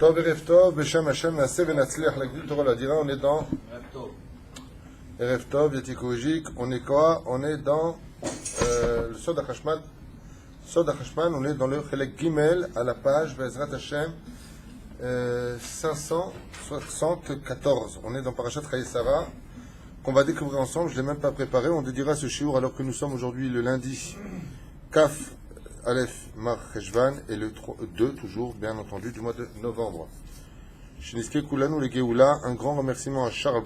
Tov Erev Tov, Beshem Hashem, Naaseh Venatzliach, la Gdul Torah Ladira, on est dans Erev Tov, Yatikojik, on est quoi? On est dans le Sod HaChashman. Sod HaChashman, on est dans le Chelek Gimel, à la page, Bezrat Hashem, 574. On est dans Parashat Chaye Sarah, qu'on va découvrir ensemble. Je ne l'ai même pas préparé. On dédiera ce shiur alors que nous sommes aujourd'hui le lundi Kaf Aleph Mar Cheshvan et le 2, toujours, bien entendu, du mois de novembre. Shiniske Kulanu le Geoula, un grand remerciement à Charles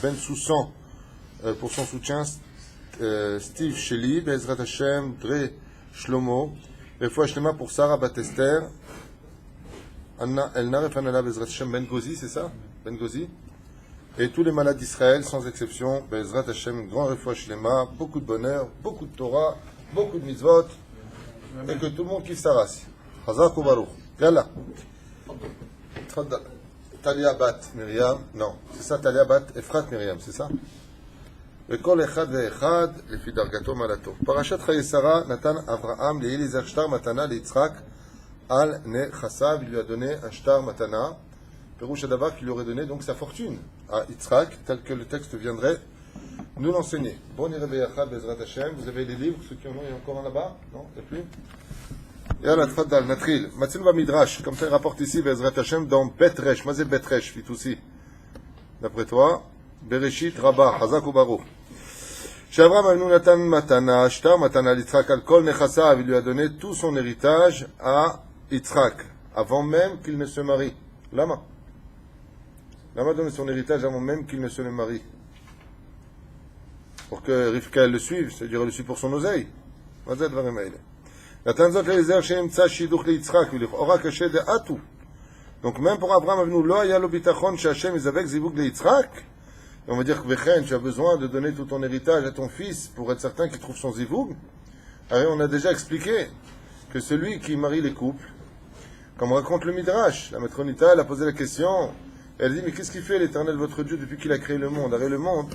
Ben Soussan pour son soutien, Steve Sheli, Bezrat Hashem, Dre Shlomo, les fois Shlema pour Sarah Batester, Anna Elnar Fanala Bezrat Hashem Ben Gozi, c'est ça? Ben Gozi. Et tous les malades d'Israël, sans exception, Bezrat Hashem, grand refouach Shlema, beaucoup de bonheur, beaucoup de Torah, beaucoup de mitzvot, et que tout le monde kiffe sa race. Chazak ou Baruch. Yalla. Talia Bat Miriam, non, c'est ça, Talia Bat Efrat Miriam, c'est ça? וכל אחד ואחד לפי דרגתו מעלתו. פרשת חיי שרה נתן אברהם לאליעזר שטר מתנה ליצחק על נכסיו. Il lui a donné un shtar matana, פירוש הדבר qu'il lui aurait donné donc sa fortune à Yitzhak, tel que le texte viendrait nous l'enseigner. Bon, nireh beyachad bezrat Hashem. Vous avez les livres, ceux qui en ont, il y a encore un là-bas? Non, il n'y a plus? Yalla, tfaddal, natril. Matzil va midrash, comme ça il rapporte ici bezrat Hashem dans Betresh. Mazé Betresh, fit aussi. D'après toi, Bereshit Rabba, Chazak ou Baruch. Shavram Avinu Natan Matana, Shtar Matana Yitzhak al Kol Nechassav, il lui a donné tout son héritage à Yitzhak, avant même qu'il ne se marie. Lama. Lama donne son héritage avant même qu'il ne se marie. Pour que Rivka le suive, c'est-à-dire elle le suit pour son oseille. Mazet Varemaïle. Natan Zot Leizer Shem Tza Shiduch le Yitzhak, il dit Ora Kashe de Atu. Donc même pour Abraham Avinu, Lo Aya Lo Bitachon Shashem Izavek Zivug le Yitzhak. Et on va dire que Vechen, tu as besoin de donner tout ton héritage à ton fils pour être certain qu'il trouve son zivoug. Alors on a déjà expliqué que celui qui marie les couples, comme raconte le Midrash, la Matronita, elle a posé la question, elle dit, mais qu'est-ce qu'il fait l'Éternel votre Dieu depuis qu'il a créé le monde? Alors le monde,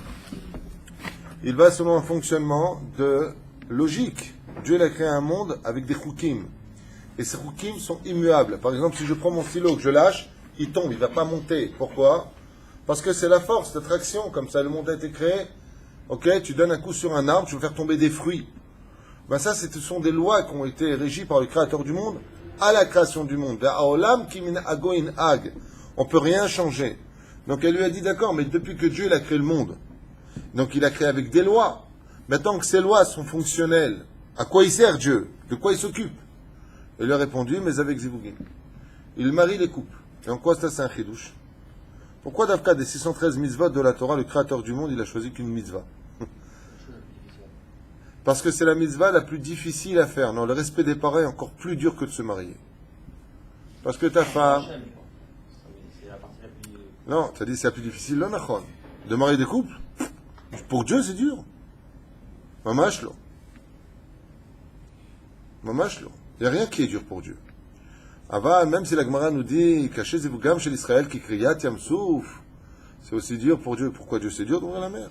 il va selon un fonctionnement de logique. Dieu il a créé un monde avec des choukim. Et ces choukim sont immuables. Par exemple, si je prends mon stylo, que je lâche, il tombe, il ne va pas monter. Pourquoi? Parce que c'est la force d'attraction, comme ça le monde a été créé. Ok, tu donnes un coup sur un arbre, tu veux faire tomber des fruits. Ben ça, ce sont des lois qui ont été régies par le Créateur du monde à la création du monde. On ne peut rien changer. Donc elle lui a dit, d'accord, mais depuis que Dieu il a créé le monde, donc il a créé avec des lois. Maintenant que ces lois sont fonctionnelles, à quoi il sert Dieu? De quoi il s'occupe? Elle lui a répondu, mais avec Zivugim. Il marie les couples. Et en quoi ça c'est un chidouche? Pourquoi d'Afka des 613 mitzvot de la Torah, le créateur du monde, il a choisi qu'une mitzvah? Parce que c'est la mitzvah la plus difficile à faire. Non, le respect des parents est encore plus dur que de se marier. Parce que ta femme... Non, tu as dit c'est la plus difficile, là, Nachon. De marier des couples? Pour Dieu, c'est dur. Mamashlo. Mamashlo. Il n'y a rien qui est dur pour Dieu. Aval, même si la Gemara nous dit Caché Zivugam chez l'Israël qui kriyat Yamsouf, c'est aussi dur pour Dieu. Pourquoi Dieu c'est dur d'ouvrir la mer?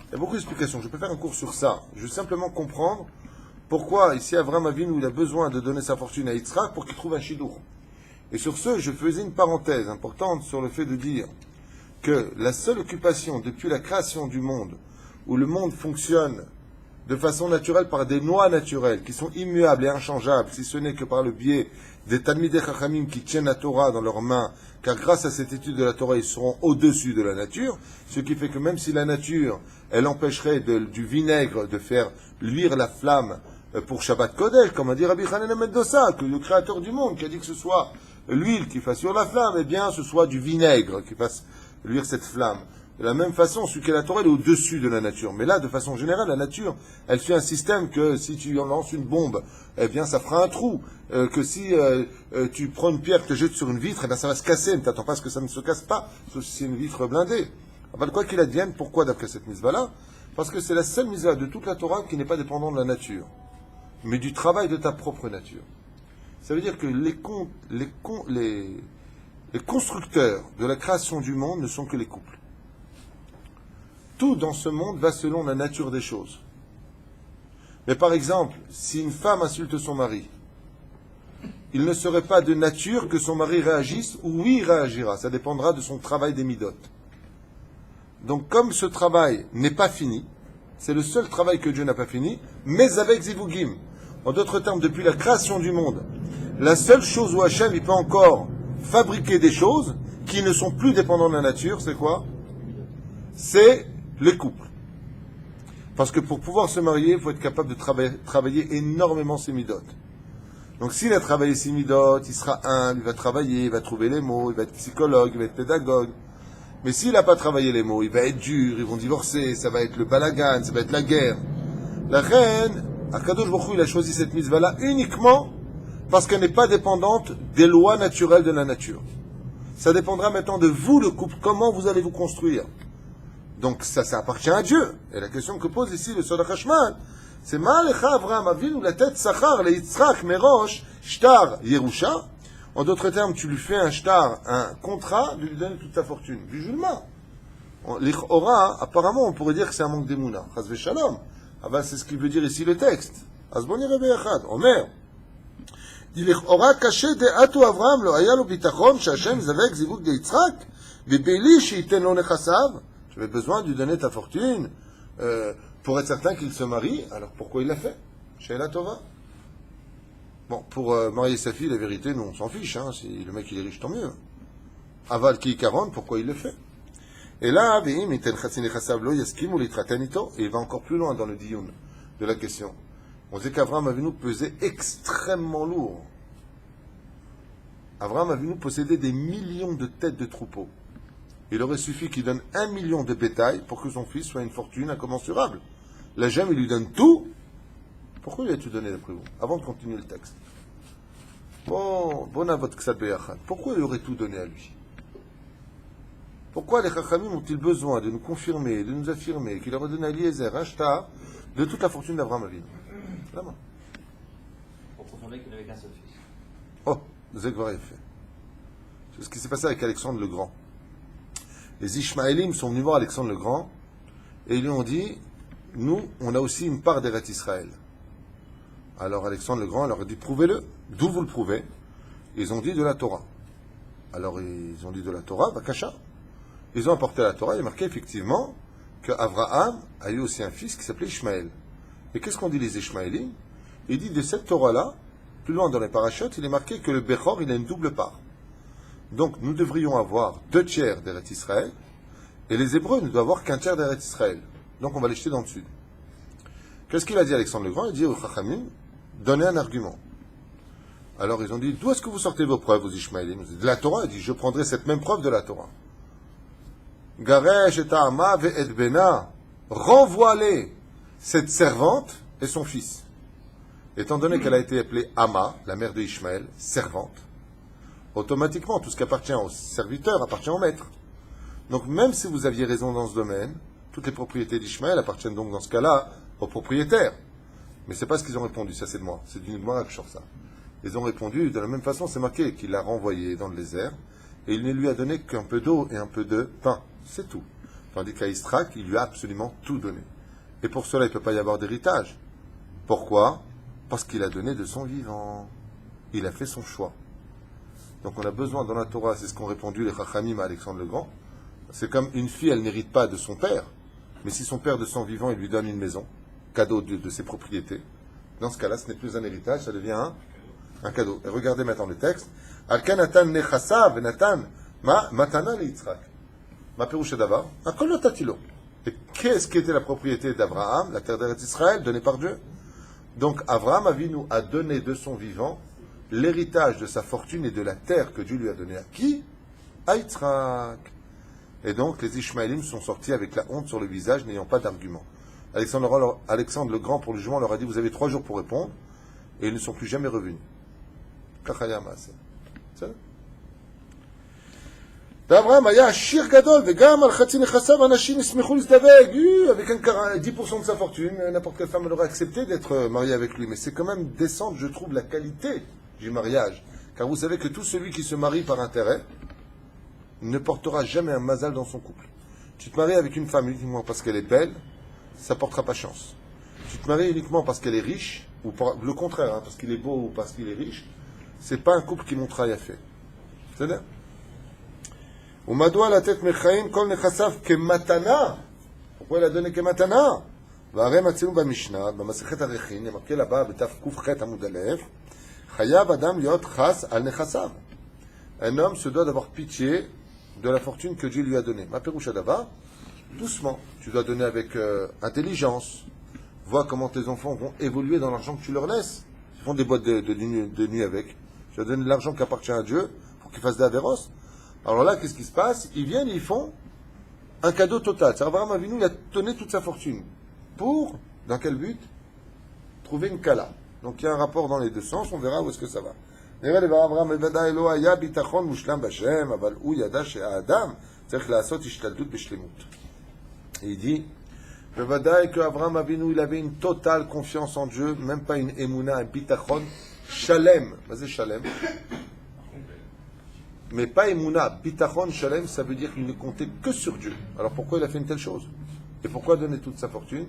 Il y a beaucoup d'explications. Je peux faire un cours sur ça. Je veux simplement comprendre pourquoi ici Avraham Avinu il a besoin de donner sa fortune à Yitzhak pour qu'il trouve un shidour. Et sur ce, je faisais une parenthèse importante sur le fait de dire que la seule occupation depuis la création du monde où le monde fonctionne de façon naturelle par des lois naturelles qui sont immuables et inchangeables, si ce n'est que par le biais des Talmidei Chachamim qui tiennent la Torah dans leurs mains, car grâce à cette étude de la Torah, ils seront au-dessus de la nature, ce qui fait que même si la nature, elle empêcherait du vinaigre de faire luire la flamme pour Shabbat Kodesh, comme a dit Rabbi Hanan Mendoza, que le créateur du monde, qui a dit que ce soit l'huile qui fasse sur la flamme, eh bien ce soit du vinaigre qui fasse luire cette flamme. De la même façon, celui qui est la Torah, elle est au-dessus de la nature. Mais là, de façon générale, la nature, elle suit un système que si tu en lances une bombe, eh bien, ça fera un trou. Que si tu prends une pierre, te jettes sur une vitre, eh bien, ça va se casser. Ne t'attends pas à ce que ça ne se casse pas, sauf si c'est une vitre blindée. Enfin, quoi qu'il advienne, pourquoi d'après cette mitzvah-là? Parce que c'est la seule mitzvah de toute la Torah qui n'est pas dépendante de la nature, mais du travail de ta propre nature. Ça veut dire que les constructeurs de la création du monde ne sont que les couples. Tout dans ce monde va selon la nature des choses. Mais par exemple, si une femme insulte son mari, il ne serait pas de nature que son mari réagisse ou oui réagira. Ça dépendra de son travail des midot. Donc comme ce travail n'est pas fini, c'est le seul travail que Dieu n'a pas fini, mais avec zivugim. En d'autres termes, depuis la création du monde, la seule chose où Hachem il peut encore fabriquer des choses qui ne sont plus dépendantes de la nature, c'est quoi? C'est les couples. Parce que pour pouvoir se marier, il faut être capable de travailler énormément ses midot. Donc s'il a travaillé ses midot, il sera humble, il va travailler, il va trouver les mots, il va être psychologue, il va être pédagogue. Mais s'il n'a pas travaillé les mots, il va être dur, ils vont divorcer, ça va être le balagan, ça va être la guerre. La reine, Akadosh Baruch Hu, il a choisi cette mitzvah-là uniquement parce qu'elle n'est pas dépendante des lois naturelles de la nature. Ça dépendra maintenant de vous, le couple, comment vous allez vous construire. Donc ça appartient à Dieu. Et la question que pose ici le Sodach Hashman, c'est Ma'alecha Avraham Avinu la tête Sachar le Yitzhak Merosh Shtar Yerusha. En d'autres termes, tu lui fais un shtar, un contrat, de lui donner toute ta fortune. Du musulman. L'Ichora, apparemment, on pourrait dire que c'est un manque d'émouna. Chaz v'shalom. Ah ben, c'est ce qu'il veut dire ici le texte. Azboni Rebbe Echad. Omer. Il l'Ichora caché de Atu Avraham lo haya lo bitachon she'Hashem zavek zivug de Yitzhak bebeli she'iten lo nechasav. Tu avais besoin de lui donner ta fortune pour être certain qu'il se marie. Alors pourquoi il l'a fait? She'ela Tova. Bon, pour marier sa fille, la vérité, nous on s'en fiche. Hein. Si le mec il est riche, tant mieux. Aval ki 40, pourquoi il le fait? Et là, et il va encore plus loin dans le diyun de la question. On sait qu'Avraham Avinu pesait extrêmement lourd. Avraham Avinu possédait des millions de têtes de troupeaux. Il aurait suffi qu'il donne 1 million de bétail pour que son fils soit une fortune incommensurable. La gemme, il lui donne tout. Pourquoi il a tout donné d'après vous? Avant de continuer le texte. Bon à votre ksad beyachad. Pourquoi il aurait tout donné à lui? Pourquoi les chachamim ont-ils besoin de nous confirmer, de nous affirmer qu'il aurait donné à Eliezer un shtar de toute la fortune d'Avraham Avinu? Vraiment. Pour confirmer qu'il n'avait qu'un seul fils. Oh, Zekvar est fait. C'est ce qui s'est passé avec Alexandre le Grand. Les Ishmaélim sont venus voir Alexandre le Grand et ils lui ont dit, nous, on a aussi une part d'Eretz Israël. Alors Alexandre le Grand leur a dit, prouvez-le. D'où vous le prouvez? Ils ont dit de la Torah. Alors ils ont dit de la Torah, Vakasha. Ils ont apporté la Torah, il est marqué effectivement qu'Avraham a eu aussi un fils qui s'appelait Ishmaël. Et qu'est-ce qu'on dit les Ishmaélim? Il dit de cette Torah-là, plus loin dans les parachutes, il est marqué que le Bechor, il a une double part. Donc nous devrions avoir 2/3 d'Eretz Israël, et les Hébreux ne doivent avoir qu'un tiers d'Eretz Israël. Donc on va les jeter dans le sud. Qu'est-ce qu'il a dit Alexandre le Grand? Il dit aux Chachamim, donnez un argument. Alors ils ont dit, d'où est-ce que vous sortez vos preuves, aux Ishmaélim? De la Torah. Il dit, je prendrai cette même preuve de la Torah. Garesh et Ta'ama ve'et bena, renvoie-les, cette servante et son fils. Étant donné qu'elle a été appelée Ama, la mère de Ishmaël, servante, automatiquement, tout ce qui appartient au serviteur appartient au maître. Donc même si vous aviez raison dans ce domaine, toutes les propriétés d'Ishmaël appartiennent donc dans ce cas-là aux propriétaires. Mais c'est pas ce qu'ils ont répondu, ça c'est de moi, c'est d'une Gemara que je sors ça. Ils ont répondu de la même façon, c'est marqué qu'il l'a renvoyé dans le désert, et il ne lui a donné qu'un peu d'eau et un peu de pain, c'est tout. Tandis qu'à Istrak, il lui a absolument tout donné. Et pour cela, il ne peut pas y avoir d'héritage. Pourquoi? Parce qu'il a donné de son vivant. Il a fait son choix. Donc on a besoin dans la Torah, c'est ce qu'ont répondu les Chachamim à Alexandre le Grand. C'est comme une fille, elle n'hérite pas de son père, mais si son père de son vivant, il lui donne une maison, cadeau de ses propriétés, dans ce cas-là, ce n'est plus un héritage, ça devient un cadeau. Et regardez maintenant le texte. Alkan natan nechasav natan matana le Yitzhak. Ma perouche d'Ava, akol lo tatilo. Et qu'est-ce qui était la propriété d'Abraham, la terre d'Eretz Israël, donnée par Dieu? Donc Abraham Avinu a donné de son vivant l'héritage de sa fortune et de la terre que Dieu lui a donnée à qui? À Yitzhak. Et donc les Ishmaélim sont sortis avec la honte sur le visage, n'ayant pas d'argument. Alexandre le Grand, pour le jugement, leur a dit, vous avez 3 jours pour répondre, et ils ne sont plus jamais revenus. C'est d'Abraham, il y a un shir gadol, vegam al khatsi nechassav, anashim ismechou l'isdaveg, avec un 10% de sa fortune, n'importe quelle femme elle aurait accepté d'être mariée avec lui. Mais c'est quand même descendre, je trouve, la qualité du mariage. Car vous savez que tout celui qui se marie par intérêt ne portera jamais un mazal dans son couple. Tu te maries avec une femme uniquement parce qu'elle est belle, ça ne portera pas chance. Tu te maries uniquement parce qu'elle est riche, ou le contraire, parce qu'il est beau ou parce qu'il est riche, c'est pas un couple qui montera yafé. C'est-à-dire Umadwa la tête mechaim kol nechasav kematana. Pourquoi il a donné kematana? והרי מצאנו במשנה, במסכת ערכין, למקל הבא בתף ק"ח עמוד א', חייב אדם להיות חס על נכסיו. Un homme se doit d'avoir pitié de la fortune que Dieu lui a donnée. Ma perouche d'ava, doucement. Tu dois donner avec intelligence. Vois comment tes enfants vont évoluer dans l'argent que tu leur laisses. Ils font des boîtes de nuit avec. Tu vas donner de l'argent qui appartient à Dieu pour qu'ils fassent des avéros. Alors là, qu'est-ce qui se passe? Ils viennent et ils font un cadeau total. Abraham Avinu, il a donné toute sa fortune. Pour, dans quel but? Trouver une kala. Donc il y a un rapport dans les deux sens, on verra où est-ce que ça va. נראה לאברהם בוודאי לא היה ביטחון מושלם בשם, אבל הוא ידע שהאדם צריך לעשות השתלטות בשלמות. Il dit, בוודאי qu'Abraham Avinu, il avait une totale confiance en Dieu, même pas une émouna, un bitachon, shalem. מה זה shalem? Mais pas émouna, bitachon, shalem, ça veut dire qu'il ne comptait que sur Dieu. Alors pourquoi il a fait une telle chose? Et pourquoi donner toute sa fortune?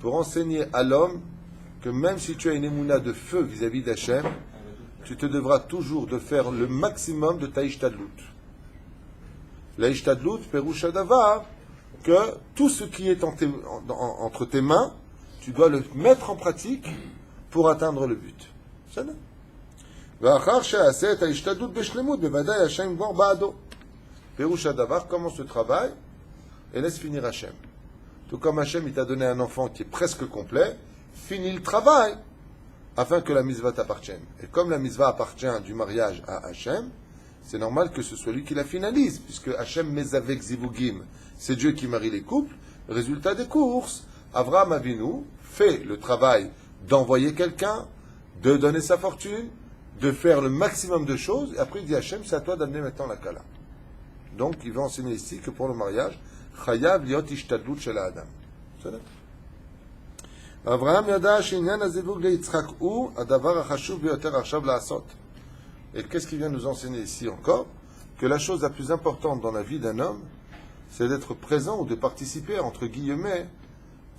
Pour enseigner à l'homme que même si tu as une émouna de feu vis-à-vis d'Hachem, tu te devras toujours de faire le maximum de ta ishtadlut. La ishtadlut, peroucha davar, que tout ce qui est entre tes mains, tu dois le mettre en pratique pour atteindre le but. C'est ça. ואחר שעשה את ההשתדלות בשלמות, בוודאי השם יגמור בעדו. peroucha davar, comment ce travail, et laisse finir Hachem. Tout comme Hachem, il t'a donné un enfant qui est presque complet, finis le travail afin que la mitzvah t'appartienne. Et comme la mitzvah appartient du mariage à Hachem, c'est normal que ce soit lui qui la finalise, puisque Hachem mezavek zivugim, c'est Dieu qui marie les couples. Résultat des courses, Avraham Avinu fait le travail d'envoyer quelqu'un, de donner sa fortune, de faire le maximum de choses, et après il dit Hachem, c'est à toi d'amener maintenant la kala. Donc il va enseigner ici que pour le mariage, chayav liot ishtadlut shel ha'adam. C'est ça. אברהם ידע שעניין הזיווג ליצחק הוא הדבר החשוב ביותר עכשיו לעשות. Et qu'est-ce qu'il vient nous enseigner ici encore? Que la chose la plus importante dans la vie d'un homme, c'est d'être présent ou de participer, entre guillemets,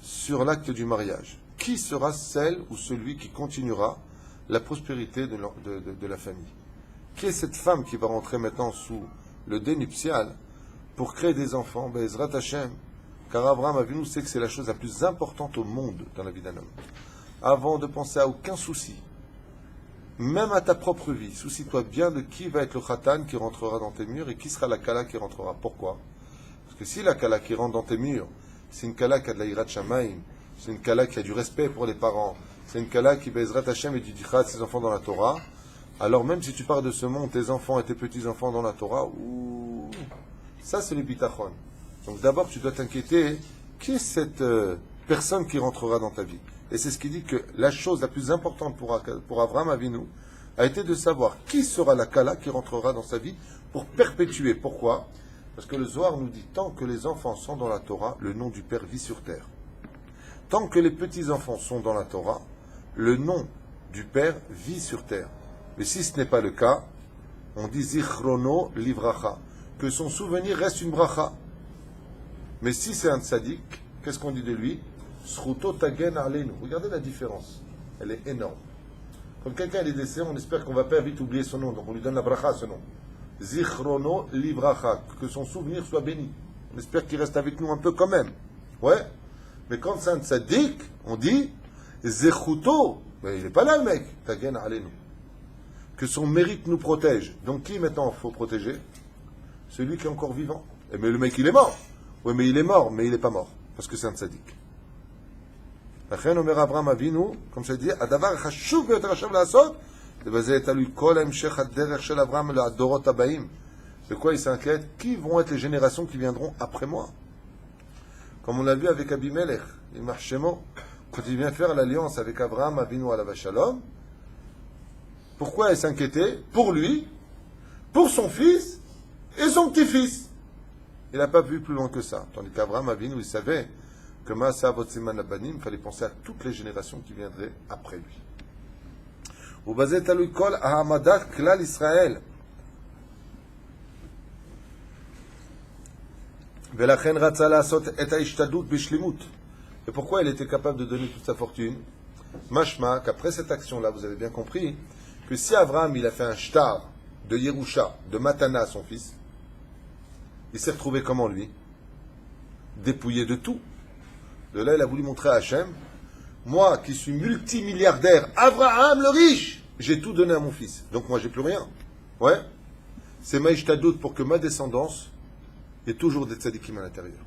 sur l'acte du mariage. Qui sera celle ou celui qui continuera la prospérité de la famille? Qui est cette femme qui va rentrer maintenant sous le dé nuptial pour créer des enfants? Be'ezrat Hashem. Car Abraham Avinu sait que c'est la chose la plus importante au monde dans la vie d'un homme. Avant de penser à aucun souci, même à ta propre vie, soucie-toi bien de qui va être le khatan qui rentrera dans tes murs et qui sera la kala qui rentrera. Pourquoi? Parce que si la kala qui rentre dans tes murs, c'est une kala qui a de la hirat shamaim, c'est une kala qui a du respect pour les parents, c'est une kala qui be'ezrat Hashem et étudiera ses enfants dans la Torah, alors même si tu pars de ce monde, tes enfants et tes petits-enfants dans la Torah, ça c'est le bitachon. Donc d'abord, tu dois t'inquiéter, qui est cette personne qui rentrera dans ta vie? Et c'est ce qui dit que la chose la plus importante pour Avraham Avinu a été de savoir qui sera la kala qui rentrera dans sa vie pour perpétuer. Pourquoi? Parce que le Zohar nous dit, tant que les enfants sont dans la Torah, le nom du Père vit sur terre. Tant que les petits-enfants sont dans la Torah, le nom du Père vit sur terre. Mais si ce n'est pas le cas, on dit zichrono livracha, que son souvenir reste une bracha. Mais si c'est un tzaddik, qu'est-ce qu'on dit de lui? Sruto tagen alenu. Regardez la différence. Elle est énorme. Quand quelqu'un est décédé, on espère qu'on ne va pas vite oublier son nom. Donc on lui donne la bracha à ce nom. Zichrono livracha. Que son souvenir soit béni. On espère qu'il reste avec nous un peu quand même. Ouais. Mais quand c'est un tzaddik, on dit Zechuto. Mais il n'est pas là le mec. Tagen alenu. Que son mérite nous protège. Donc qui maintenant il faut protéger? Celui qui est encore vivant. Mais le mec il est mort. Oui, mais il est mort, mais il n'est pas mort, parce que c'est un tzaddik. לכן אומר אברהם אבינו, comme je dis, הדבר החשוב ביותר עכשיו לעשות, ובזה תלוי כל המשך הדרך של אברהם לדורות הבאים. De quoi il s'inquiète? Qui vont être les générations qui viendront après moi? Comme on l'a vu avec Abimelech, il marche chez moi, quand il vient faire l'alliance avec Abraham Avinu alav shalom, pourquoi il s'inquiétait? Pour lui, pour son fils et son petit-fils. Il n'a pas vu plus loin que ça. Tandis qu'Abraham Avinu, il savait que Maasa Avotziman Abanim, il fallait penser à toutes les générations qui viendraient après lui. ובזה תלוי כל העמדת כלל ישראל. ולכן רצה לעשות את ההשתדלות בשלמות. Et pourquoi il était capable de donner toute sa fortune? Mashma, qu'après cette action-là, vous avez bien compris, que si Abraham il a fait un shtar de Yerusha, de Matana à son fils, il s'est retrouvé comment lui? Dépouillé de tout. De là, il a voulu montrer à Hachem, moi qui suis multimilliardaire, Abraham le riche, j'ai tout donné à mon fils. Donc moi, j'ai plus rien. Ouais. C'est Maïshtadout pour que ma descendance ait toujours des tzadikim à l'intérieur.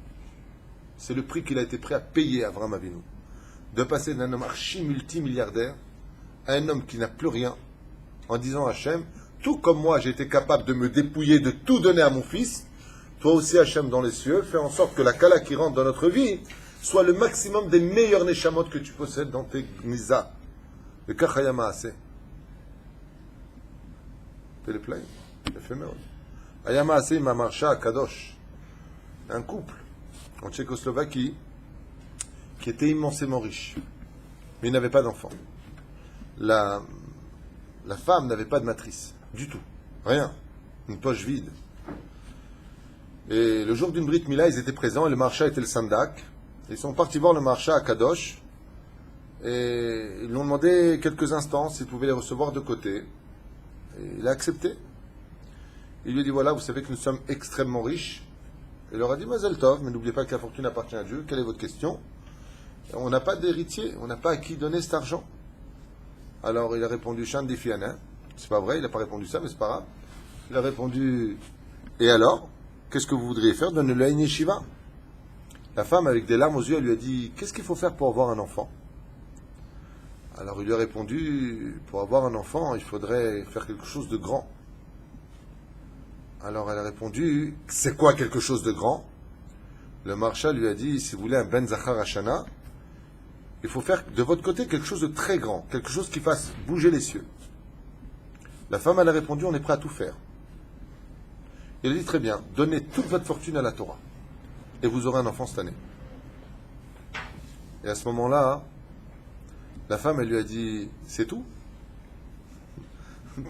C'est le prix qu'il a été prêt à payer à Abraham Avinu. De passer d'un homme archi-multimilliardaire à un homme qui n'a plus rien, en disant à Hachem, tout comme moi, j'ai été capable de me dépouiller, de tout donner à mon fils, toi aussi, Hachem, dans les cieux, fais en sorte que la kala qui rentre dans notre vie soit le maximum des meilleurs neshamot que tu possèdes dans tes gnizas. Le kachayama assez. T'es les plains. Éphémère. Ayama assez ma marcha à Kadosh. Un couple en Tchécoslovaquie qui était immensément riche, mais il n'avait pas d'enfant. La femme n'avait pas de matrice, du tout. Rien. Une poche vide. Et le jour d'une Brit Mila, ils étaient présents, et le marcha était le Sandak. Ils sont partis voir le marcha à Kadosh, et ils lui ont demandé quelques instants s'ils pouvaient les recevoir de côté. Et il a accepté. Il lui a dit, voilà, vous savez que nous sommes extrêmement riches. Il leur a dit, Mazel Tov, mais n'oubliez pas que la fortune appartient à Dieu. Quelle est votre question? On n'a pas d'héritier, on n'a pas à qui donner cet argent. Alors il a répondu, Shan Difiana. C'est pas vrai, il n'a pas répondu ça, mais c'est pas grave. Il a répondu, et alors? Qu'est-ce que vous voudriez faire? Donnez-le à une yeshiva. La femme, avec des larmes aux yeux, elle lui a dit, qu'est-ce qu'il faut faire pour avoir un enfant? Alors il lui a répondu, pour avoir un enfant, il faudrait faire quelque chose de grand. Alors elle a répondu, c'est quoi quelque chose de grand? Le marcha lui a dit, si vous voulez un Ben Zachar Hashana, il faut faire de votre côté quelque chose de très grand, quelque chose qui fasse bouger les cieux. La femme, elle a répondu, on est prêt à tout faire. Il a dit, très bien, donnez toute votre fortune à la Torah, et vous aurez un enfant cette année. Et à ce moment-là, la femme, elle lui a dit, c'est tout?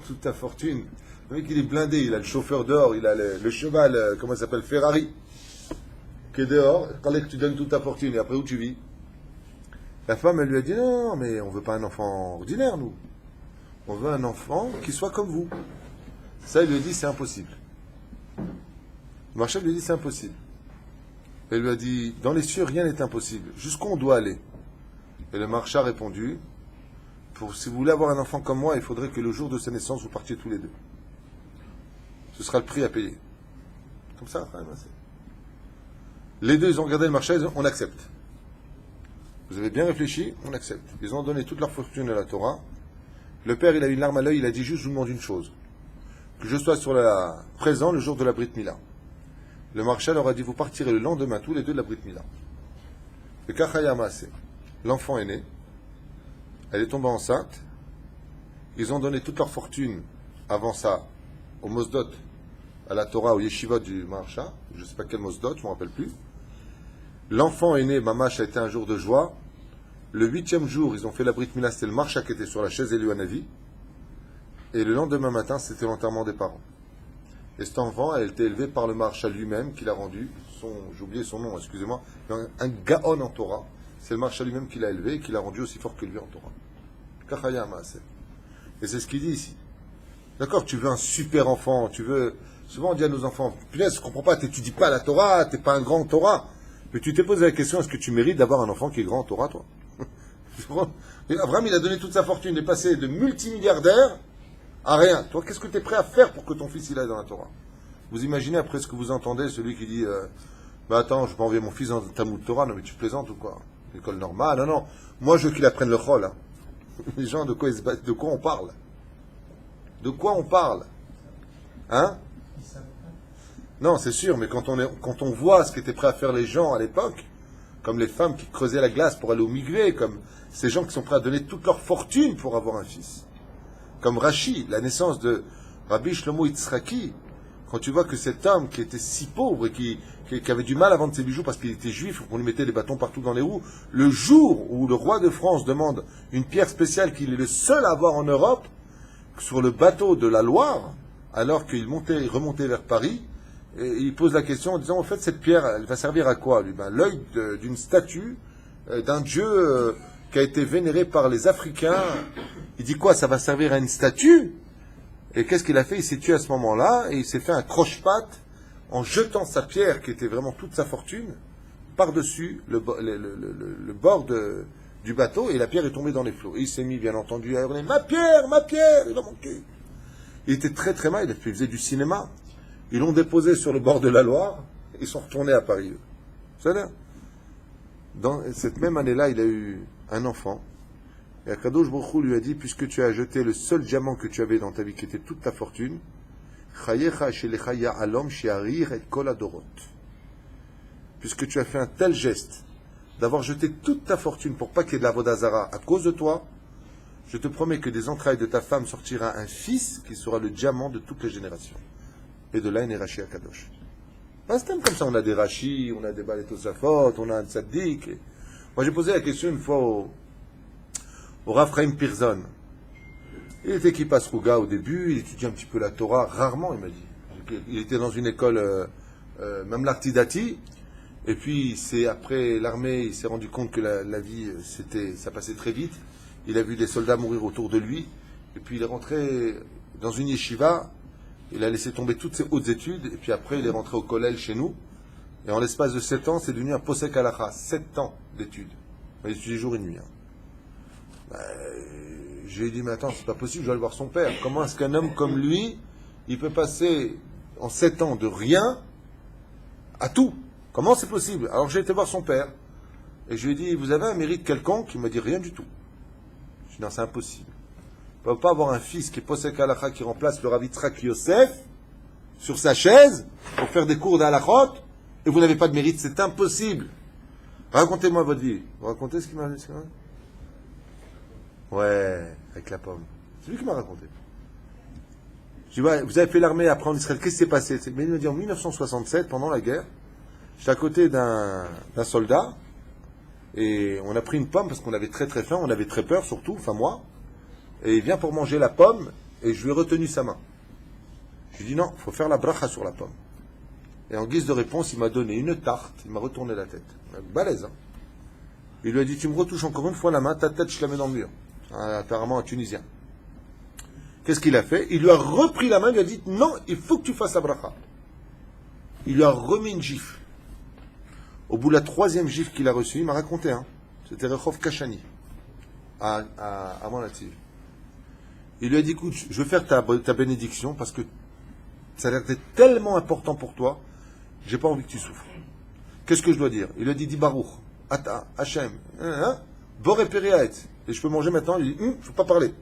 Toute ta fortune. Le mec, il est blindé, il a le chauffeur dehors, il a le cheval, comment ça s'appelle, Ferrari, qui est dehors. Quand est-ce que tu donnes toute ta fortune, et après où tu vis? La femme, elle lui a dit, non, mais on veut pas un enfant ordinaire, nous. On veut un enfant qui soit comme vous. Ça, il lui a dit, c'est impossible. Le marchand lui a dit, c'est impossible. Elle lui a dit, dans les cieux, rien n'est impossible. Jusqu'où on doit aller? Et le marchand a répondu, si vous voulez avoir un enfant comme moi, il faudrait que le jour de sa naissance, vous partiez tous les deux. Ce sera le prix à payer. Comme ça, quand même. Les deux, ils ont regardé le marchand, ils ont dit, on accepte. Vous avez bien réfléchi, on accepte. Ils ont donné toute leur fortune à la Torah. Le père, il a eu une larme à l'œil, il a dit juste, je vous demande une chose. Que je sois présent le jour de la Brit Mila. Le marchand leur a dit, vous partirez le lendemain, tous les deux, de la Brit Mila. Le Kachayama, c'est, l'enfant est né, elle est tombée enceinte, ils ont donné toute leur fortune avant ça au Mosdot, à la Torah, au Yeshiva du marchand, je ne sais pas quel Mosdot, je ne me rappelle plus. L'enfant est né, Mamash a été un jour de joie. Le 8e jour, ils ont fait la Brit Mila, c'était le marchand qui était sur la chaise Eliou Hanavi. Et le lendemain matin, c'était l'enterrement des parents. Et cet enfant, elle a été élevée par le marchand lui-même, qui l'a rendu, j'ai oublié son nom, excusez-moi, un Gaon en Torah. C'est le marchand lui-même qui l'a élevé et qui l'a rendu aussi fort que lui en Torah. Kachaya Maaseh. Et c'est ce qu'il dit ici. D'accord, tu veux un super enfant, tu veux... Souvent on dit à nos enfants, punaise, je comprends pas, t'étudies pas la Torah, t'es pas un grand Torah. Mais tu t'es posé la question, est-ce que tu mérites d'avoir un enfant qui est grand en Torah, toi? Et Abraham, il a donné toute sa fortune, il est passé de multimilliardaire à rien. Toi, qu'est-ce que tu es prêt à faire pour que ton fils il aille dans la Torah? Vous imaginez après ce que vous entendez, celui qui dit bah attends, je vais pas envoyer mon fils dans un Talmud Torah, non mais tu plaisantes ou quoi? L'école normale, non, non. Moi je veux qu'il apprenne le chol. Hein. Les gens, de quoi on parle? De quoi on parle? Hein? Non, c'est sûr, mais quand on voit ce qu'étaient prêts à faire les gens à l'époque, comme les femmes qui creusaient la glace pour aller au migré, comme ces gens qui sont prêts à donner toute leur fortune pour avoir un fils. Comme Rashi, la naissance de Rabbi Shlomo Yitzhaki, quand tu vois que cet homme qui était si pauvre et qui avait du mal à vendre ses bijoux parce qu'il était juif, qu'on lui mettait des bâtons partout dans les roues, le jour où le roi de France demande une pierre spéciale qu'il est le seul à avoir en Europe, sur le bateau de la Loire, alors qu'il remontait vers Paris, et il pose la question en disant, en fait, cette pierre, elle va servir à quoi, lui? L'œil d'une statue d'un dieu qui a été vénéré par les Africains. Il dit quoi? Ça va servir à une statue? Et qu'est-ce qu'il a fait? Il s'est tué à ce moment-là et il s'est fait un croche-patte en jetant sa pierre, qui était vraiment toute sa fortune, par-dessus le bord du bateau, et la pierre est tombée dans les flots. Et il s'est mis, bien entendu, à hurler « Ma pierre, il a manqué !» Il était très très mal, il faisait du cinéma. Ils l'ont déposé sur le bord de la Loire, et ils sont retournés à Paris. Vous savez, dans cette même année-là, il a eu un enfant, et Akadosh Baruch Hu lui a dit « Puisque tu as jeté le seul diamant que tu avais dans ta vie, qui était toute ta fortune, puisque tu as fait un tel geste d'avoir jeté toute ta fortune pour pas qu'il y ait de la vodazara à cause de toi, je te promets que des entrailles de ta femme sortira un fils qui sera le diamant de toutes les générations. » Et de là, il est Rashi Akadosh. Un système comme ça, on a des Rashi, on a des Baletosafot, on a un Tzaddik. Moi, j'ai posé la question une fois au Rav Chaim Pirzon. Il était Kippas Ruga au début, il étudiait un petit peu la Torah, rarement, il m'a dit. Il était dans une école, même l'Artidati, et puis c'est après l'armée, il s'est rendu compte que la vie, ça passait très vite. Il a vu des soldats mourir autour de lui, et puis il est rentré dans une yeshiva, il a laissé tomber toutes ses hautes études, et puis après il est rentré au collège chez nous, et en l'espace de 7 ans, c'est devenu un posek halacha, 7 ans d'études. Il a étudié jour et nuit. Je lui ai dit, mais attends, c'est pas possible, je dois aller voir son père. Comment est-ce qu'un homme comme lui, il peut passer en 7 ans de rien à tout? Comment c'est possible? Alors j'ai été voir son père, et je lui ai dit, vous avez un mérite quelconque? Il m'a dit, rien du tout. Je lui ai dit, non, c'est impossible. On ne peut pas avoir un fils qui est posek halacha, qui remplace le Rav Yitzhak Yosef sur sa chaise pour faire des cours d'halachot, et vous n'avez pas de mérite, c'est impossible. Racontez-moi votre vie. Vous racontez ce qu'il m'a dit? Ouais, avec la pomme. C'est lui qui m'a raconté. Je dis, ouais, vous avez fait l'armée après en Israël, qu'est-ce qui s'est passé? Mais il m'a dit, en 1967, pendant la guerre, j'étais à côté d'un soldat, et on a pris une pomme parce qu'on avait très très faim, on avait très peur surtout, enfin moi, et il vient pour manger la pomme, et je lui ai retenu sa main. Je lui ai dit, non, il faut faire la bracha sur la pomme. Et en guise de réponse, il m'a donné une tarte, il m'a retourné la tête. Balèze, hein. Il lui a dit, tu me retouches encore une fois la main, ta tête, je la mets dans le mur. Apparemment un Tunisien. Qu'est-ce qu'il a fait? Il lui a repris la main, il lui a dit non, il faut que tu fasses la bracha. Il lui a remis une gifle. Au bout de la 3e gifle qu'il a reçue, il m'a raconté, hein, c'était Rechov Kachani, à Manativ. Il lui a dit, écoute, je veux faire ta bénédiction parce que ça a l'air d'être tellement important pour toi, j'ai pas envie que tu souffres. Qu'est-ce que je dois dire? Il lui a dit, dis Baruch, Ata, Hachem, Boré Periaet. Et je peux manger maintenant? Il dit, il ne faut pas parler.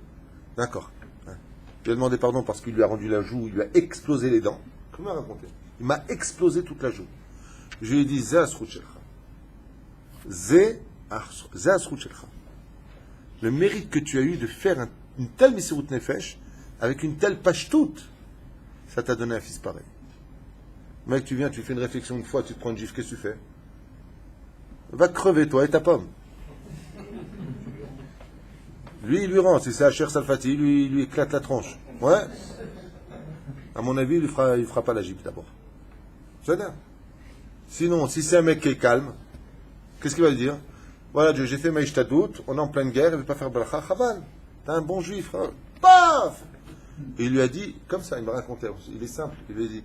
D'accord. Il lui a demandé pardon parce qu'il lui a rendu la joue, il lui a explosé les dents. Comment il m'a raconté? Il m'a explosé toute la joue. Je lui ai dit, Zé Asrut Shelcha. Zé Asrut Shelcha. Le mérite que tu as eu de faire une telle Messirut Nefesh, avec une telle pashtout, ça t'a donné un fils pareil. Mec, tu viens, tu fais une réflexion une fois, tu te prends une gifle, qu'est-ce que tu fais? Va crever, toi, et ta pomme. Lui, il lui rend, si c'est Hacher Salfati, lui, il lui éclate la tronche. Ouais. À mon avis, il fera pas la gifle d'abord. C'est bien. Sinon, si c'est un mec qui est calme, qu'est-ce qu'il va lui dire? Voilà, Dieu, j'ai fait ma ishtadout, on est en pleine guerre, il ne veut pas faire bracha, chaval. T'es un bon juif. Hein. Paf! Et il lui a dit, comme ça, il m'a raconté, il est simple, il lui a dit,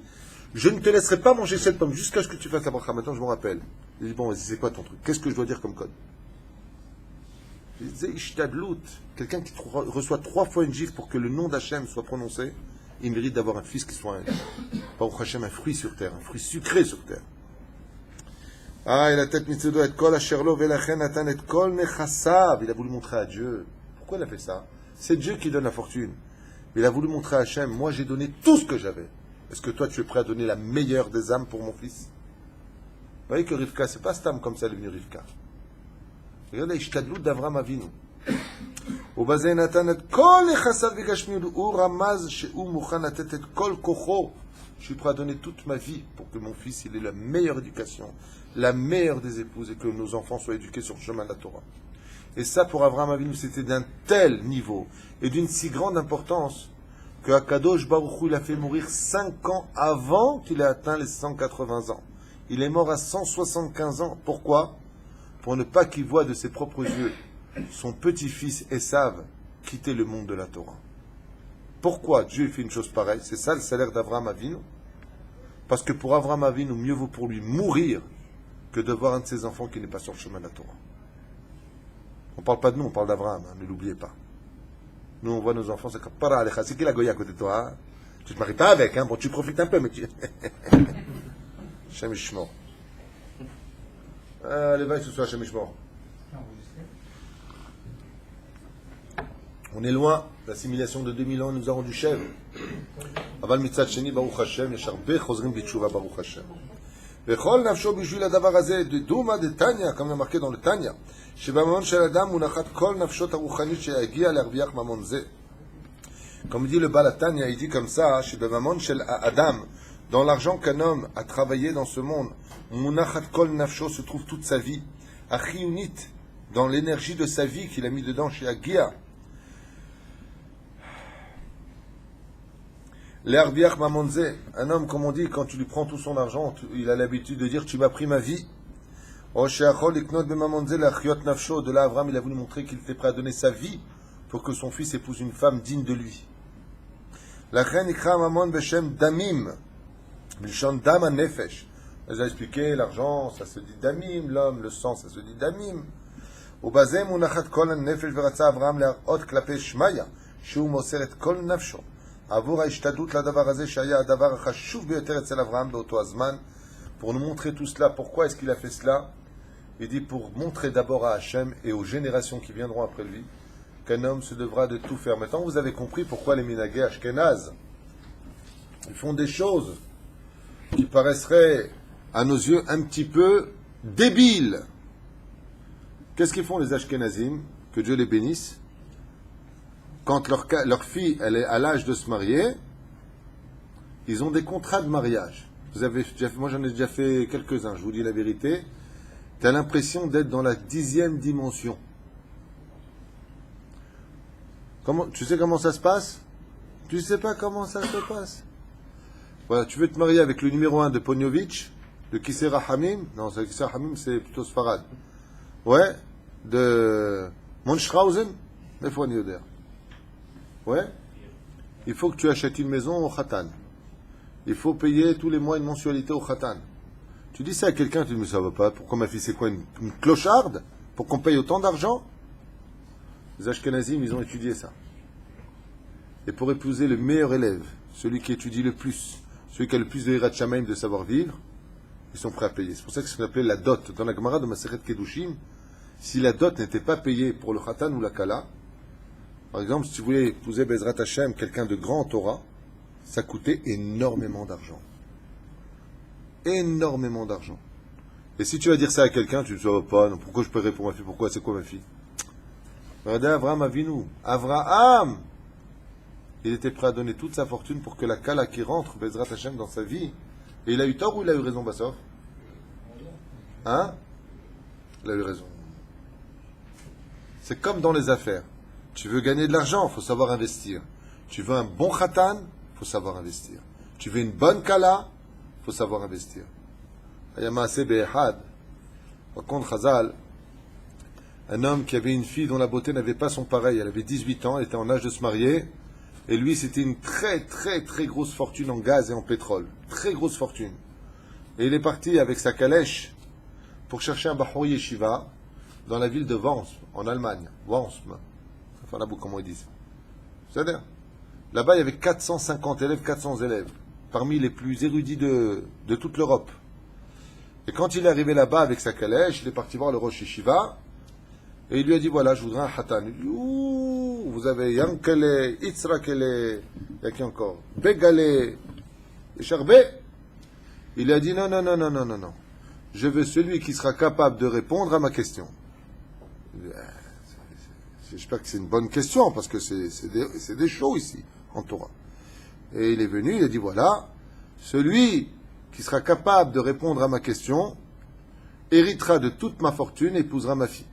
je ne te laisserai pas manger cette pomme jusqu'à ce que tu fasses la bracha. Maintenant, je m'en rappelle. Il dit, bon, vas-y, c'est quoi ton truc? Qu'est-ce que je dois dire comme code? Il disait, ishtadlout, quelqu'un qui reçoit 3 fois une gifle pour que le nom d'Hachem soit prononcé, il mérite d'avoir un fils qui soit un fruit sur terre, un fruit sucré sur terre. Ah, il a tête mitzudo et kol asherlo velachen atan et kol nechassav. Il a voulu montrer à Dieu. Pourquoi il a fait ça? C'est Dieu qui donne la fortune. Il a voulu montrer à Hachem, moi j'ai donné tout ce que j'avais. Est-ce que toi tu es prêt à donner la meilleure des âmes pour mon fils? Vous voyez que Rivka, c'est pas Stam comme ça, elle est venue Rivka. Regardez, Ishtadlut d'Avram Avinu. ובזה נתן את כל יחסיו בגשמיות, הוא רמז שהוא מוכן לתת את כל כוחו. Je suis prêt à donner toute ma vie pour que mon fils il ait la meilleure éducation, la meilleure des épouses et que nos enfants soient éduqués sur le chemin de la Torah. Et ça pour Avraham Avinu c'était d'un tel niveau et d'une si grande importance que Akadosh Baruch Hu il a fait mourir 5 ans avant qu'il ait atteint les 180 ans. Il est mort à 175 ans. Pourquoi? Pour ne pas qu'il voie de ses propres yeux son petit-fils Esav quitter le monde de la Torah. Pourquoi Dieu fait une chose pareille? C'est ça le salaire d'Avraham Avinu. Parce que pour Avraham Avinu, mieux vaut pour lui mourir que de voir un de ses enfants qui n'est pas sur le chemin de la Torah. On ne parle pas de nous, on parle d'Avraham, ne l'oubliez pas. Nous, on voit nos enfants, c'est comme para alecha. C'est qui la goya à côté de toi? Tu te maries pas avec, bon, tu profites un peu, mais tu. Shem Ishmor. Allez, va, que ce soit Shem Ishmor. On est loin, l'assimilation de 2000 ans nous a rendu chèvres. Aval mitzad sheni, Baruch Hashem, יש הרבה חוזרים בתשובה, Baruch Hashem. וכל נפשו בשביל הדבר הזה, דומה דתניא, comme il est marqué dans le Tanya, שבממון של אדם מונחת כל נפשות הרוחנית שיגיע להרוויח ממון זה. Comme dit le Baal Tanya, il dit comme ça, שבממון של האדם, dans l'argent qu'un homme a travaillé dans ce monde, מונחת כל נפשו se trouve toute sa vie, החיונית, dans l'énergie de sa vie qu'il a mis dedans, שיגיע. L'Arbiach Mamonze, un homme, comme on dit, quand tu lui prends tout son argent, il a l'habitude de dire tu m'as pris ma vie. De là, Abraham, il a voulu montrer qu'il était prêt à donner sa vie pour que son fils épouse une femme digne de lui. La reine Ikra Mamon Beshem Damim, Bilshon Dama Nefesh. Elle a expliqué l'argent, ça se dit Damim, l'homme, le sang, ça se dit Damim. Au bazem, Unachat Kol Nefesh Veratza Abraham Le'arot Klape Shmaya, Shu Moseret Kol Nafsho. עבור ההשתדלות לדבר הזה שהיה הדבר החשוב ביותר אצל אברהם באותו הזמן, pour nous montrer tout cela. Pourquoi est-ce qu'il a fait cela? Il dit pour montrer d'abord à Hachem et aux générations qui viendront après lui qu'un homme se devra de tout faire. Maintenant vous avez compris pourquoi les Minagé Ashkenaz ils font des choses qui paraisseraient à nos yeux un petit peu débiles. Qu'est-ce qu'ils font les Ashkenazim? Que Dieu les bénisse. Quand leur fille elle est à l'âge de se marier, ils ont des contrats de mariage. Moi j'en ai déjà fait quelques-uns, je vous dis la vérité. Tu as l'impression d'être dans la 10e dimension. Tu sais comment ça se passe? Tu sais pas comment ça se passe? Voilà, tu veux te marier avec le numéro 1 de Pognovitch, de Kisera Hamim. Non, Kisera Hamim c'est plutôt Sfarad. Ouais, de Monschrausen, mais faut dire. Ouais, il faut que tu achètes une maison au Khatan. Il faut payer tous les mois une mensualité au Khatan. Tu dis ça à quelqu'un, tu dis mais ça va pas. Pourquoi ma fille c'est quoi une clocharde? Pour qu'on paye autant d'argent? Les Ashkenazim, ils ont étudié ça. Et pour épouser le meilleur élève, celui qui étudie le plus, celui qui a le plus de Hirat Shamaim de savoir-vivre, ils sont prêts à payer. C'est pour ça que c'est ce qu'on appelait la dot. Dans la Gemara de Maseret Kedushim, si la dot n'était pas payée pour le Khatan ou la Kala, par exemple, si tu voulais épouser Bezrat Hashem, quelqu'un de grand en Torah, ça coûtait énormément d'argent. Énormément d'argent. Et si tu vas dire ça à quelqu'un, tu ne sais pas, non, pourquoi je paierais pour ma fille? Pourquoi? C'est quoi ma fille? Regardez Avraham Avinu. Avraham! Il était prêt à donner toute sa fortune pour que la Kala qui rentre, Bezrat Hashem, dans sa vie. Et il a eu tort ou il a eu raison, Bassov? Hein? Il a eu raison. C'est comme dans les affaires. Tu veux gagner de l'argent, il faut savoir investir. Tu veux un bon khatan, il faut savoir investir. Tu veux une bonne kala, il faut savoir investir. Ayamase Behad, par contre, Chazal, un homme qui avait une fille dont la beauté n'avait pas son pareil, elle avait 18 ans, elle était en âge de se marier, et lui c'était une très très très grosse fortune en gaz et en pétrole. Très grosse fortune. Et il est parti avec sa calèche pour chercher un Bahor Yeshiva dans la ville de Worms, en Allemagne. Worms. Enfin, là, comment ils disent. C'est-à-dire, là-bas, il y avait 450 élèves, 400 élèves, parmi les plus érudits de toute l'Europe. Et quand il est arrivé là-bas avec sa calèche, il est parti voir le Rosh Yeshiva, et il lui a dit, voilà, je voudrais un Hatan. Il dit, ouh, vous avez Yankele, Itzrakele, il y a qui encore? Begale, et Charbé. Il a dit, non, non, non, non, non, non, non. Je veux celui qui sera capable de répondre à ma question. J'espère que c'est une bonne question, parce que c'est des shows ici, en Torah. Et il est venu, il a dit, voilà, celui qui sera capable de répondre à ma question, héritera de toute ma fortune et épousera ma fille.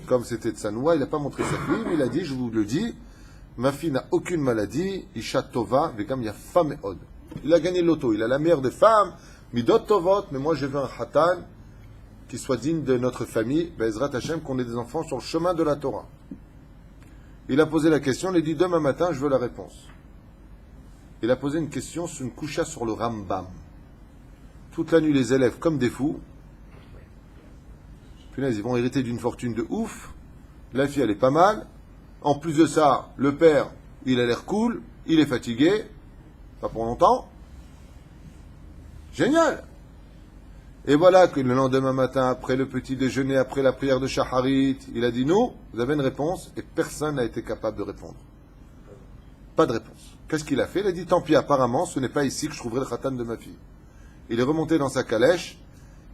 Comme c'était de Sanoua, il n'a pas montré sa fille, mais il a dit, je vous le dis, ma fille n'a aucune maladie, Isha Tova, Vegam ya femme et od. Il a gagné le loto, il a la meilleure des femmes, Midot Tovot, mais moi je veux un Hatan qui soit digne de notre famille, Bezrat Hashem, qu'on ait des enfants sur le chemin de la Torah. Il a posé la question, il a dit demain matin, je veux la réponse. Il a posé une question sur une coucha sur le Rambam. Toute la nuit, les élèves, comme des fous, punaise, ils vont hériter d'une fortune de ouf. La fille, elle est pas mal. En plus de ça, le père, il a l'air cool, il est fatigué, pas pour longtemps. Génial! Et voilà que le lendemain matin, après le petit déjeuner, après la prière de Shacharit, il a dit non, vous avez une réponse, et personne n'a été capable de répondre. Pas de réponse. Qu'est-ce qu'il a fait? Il a dit tant pis, apparemment, ce n'est pas ici que je trouverai le khatan de ma fille. Il est remonté dans sa calèche,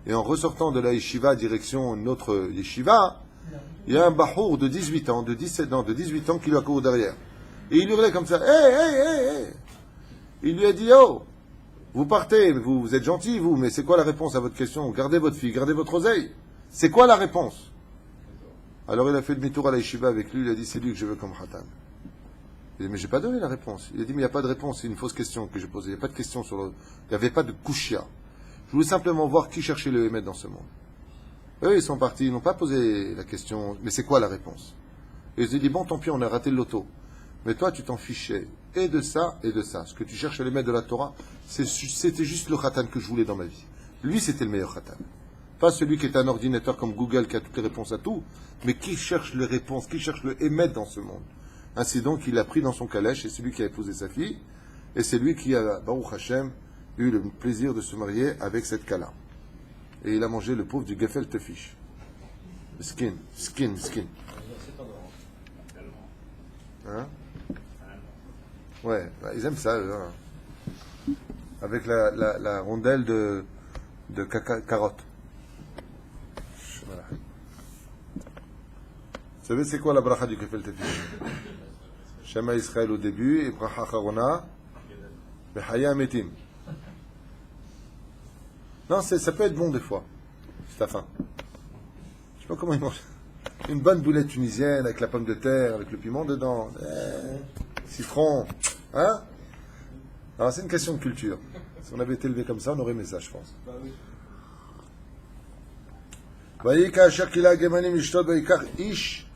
et en ressortant de la yeshiva, direction une autre yeshiva, il y a un bahour de 18 ans, de 17 ans, de 18 ans qui lui a couru derrière. Et il hurlait comme ça, hé, hé, hé, hé. Il lui a dit, oh, vous partez, vous êtes gentil, vous, mais c'est quoi la réponse à votre question? Gardez votre fille, gardez votre oseille. C'est quoi la réponse? Alors il a fait demi-tour à la yeshiva avec lui, il a dit, c'est lui que je veux comme khatan. Il a dit, mais j'ai pas donné la réponse. Il a dit, mais il n'y a pas de réponse, c'est une fausse question que j'ai posée. Il n'y a pas de question sur le... Il n'y avait pas de kushia. Je voulais simplement voir qui cherchait le émet dans ce monde. Eux, ils sont partis, ils n'ont pas posé la question, mais c'est quoi la réponse? Et ils ont dit, bon, tant pis, on a raté le loto. Mais toi, tu t'en fichais et de ça et de ça. Ce que tu cherches à l'émettre de la Torah, c'était juste le khatan que je voulais dans ma vie. Lui, c'était le meilleur khatan. Pas celui qui est un ordinateur comme Google qui a toutes les réponses à tout, mais qui cherche les réponses, qui cherche le émettre dans ce monde. Ainsi donc, il l'a pris dans son calèche, et c'est lui qui a épousé sa fille, et c'est lui qui a, Baruch Hashem, eu le plaisir de se marier avec cette Kala. Et il a mangé le pauvre du Gefel Tefish. Skin. Hein? Ouais, bah, ils aiment ça, eux, hein. Avec la rondelle de carotte. Voilà. Vous savez, c'est quoi la bracha du Gefel Tefish? Shema Israël au début, et bracha Charona, Bechaya Metim. Non, ça peut être bon des fois. C'est la fin. Je sais pas comment ils mangent. Une bonne boulette tunisienne avec la pomme de terre, avec le piment dedans. Citron. Hein? Alors c'est une question de culture. Si on avait été élevé comme ça, on aurait aimé ça, je pense. Vayika Shakila Gemanim Ishtot Vayikach Ish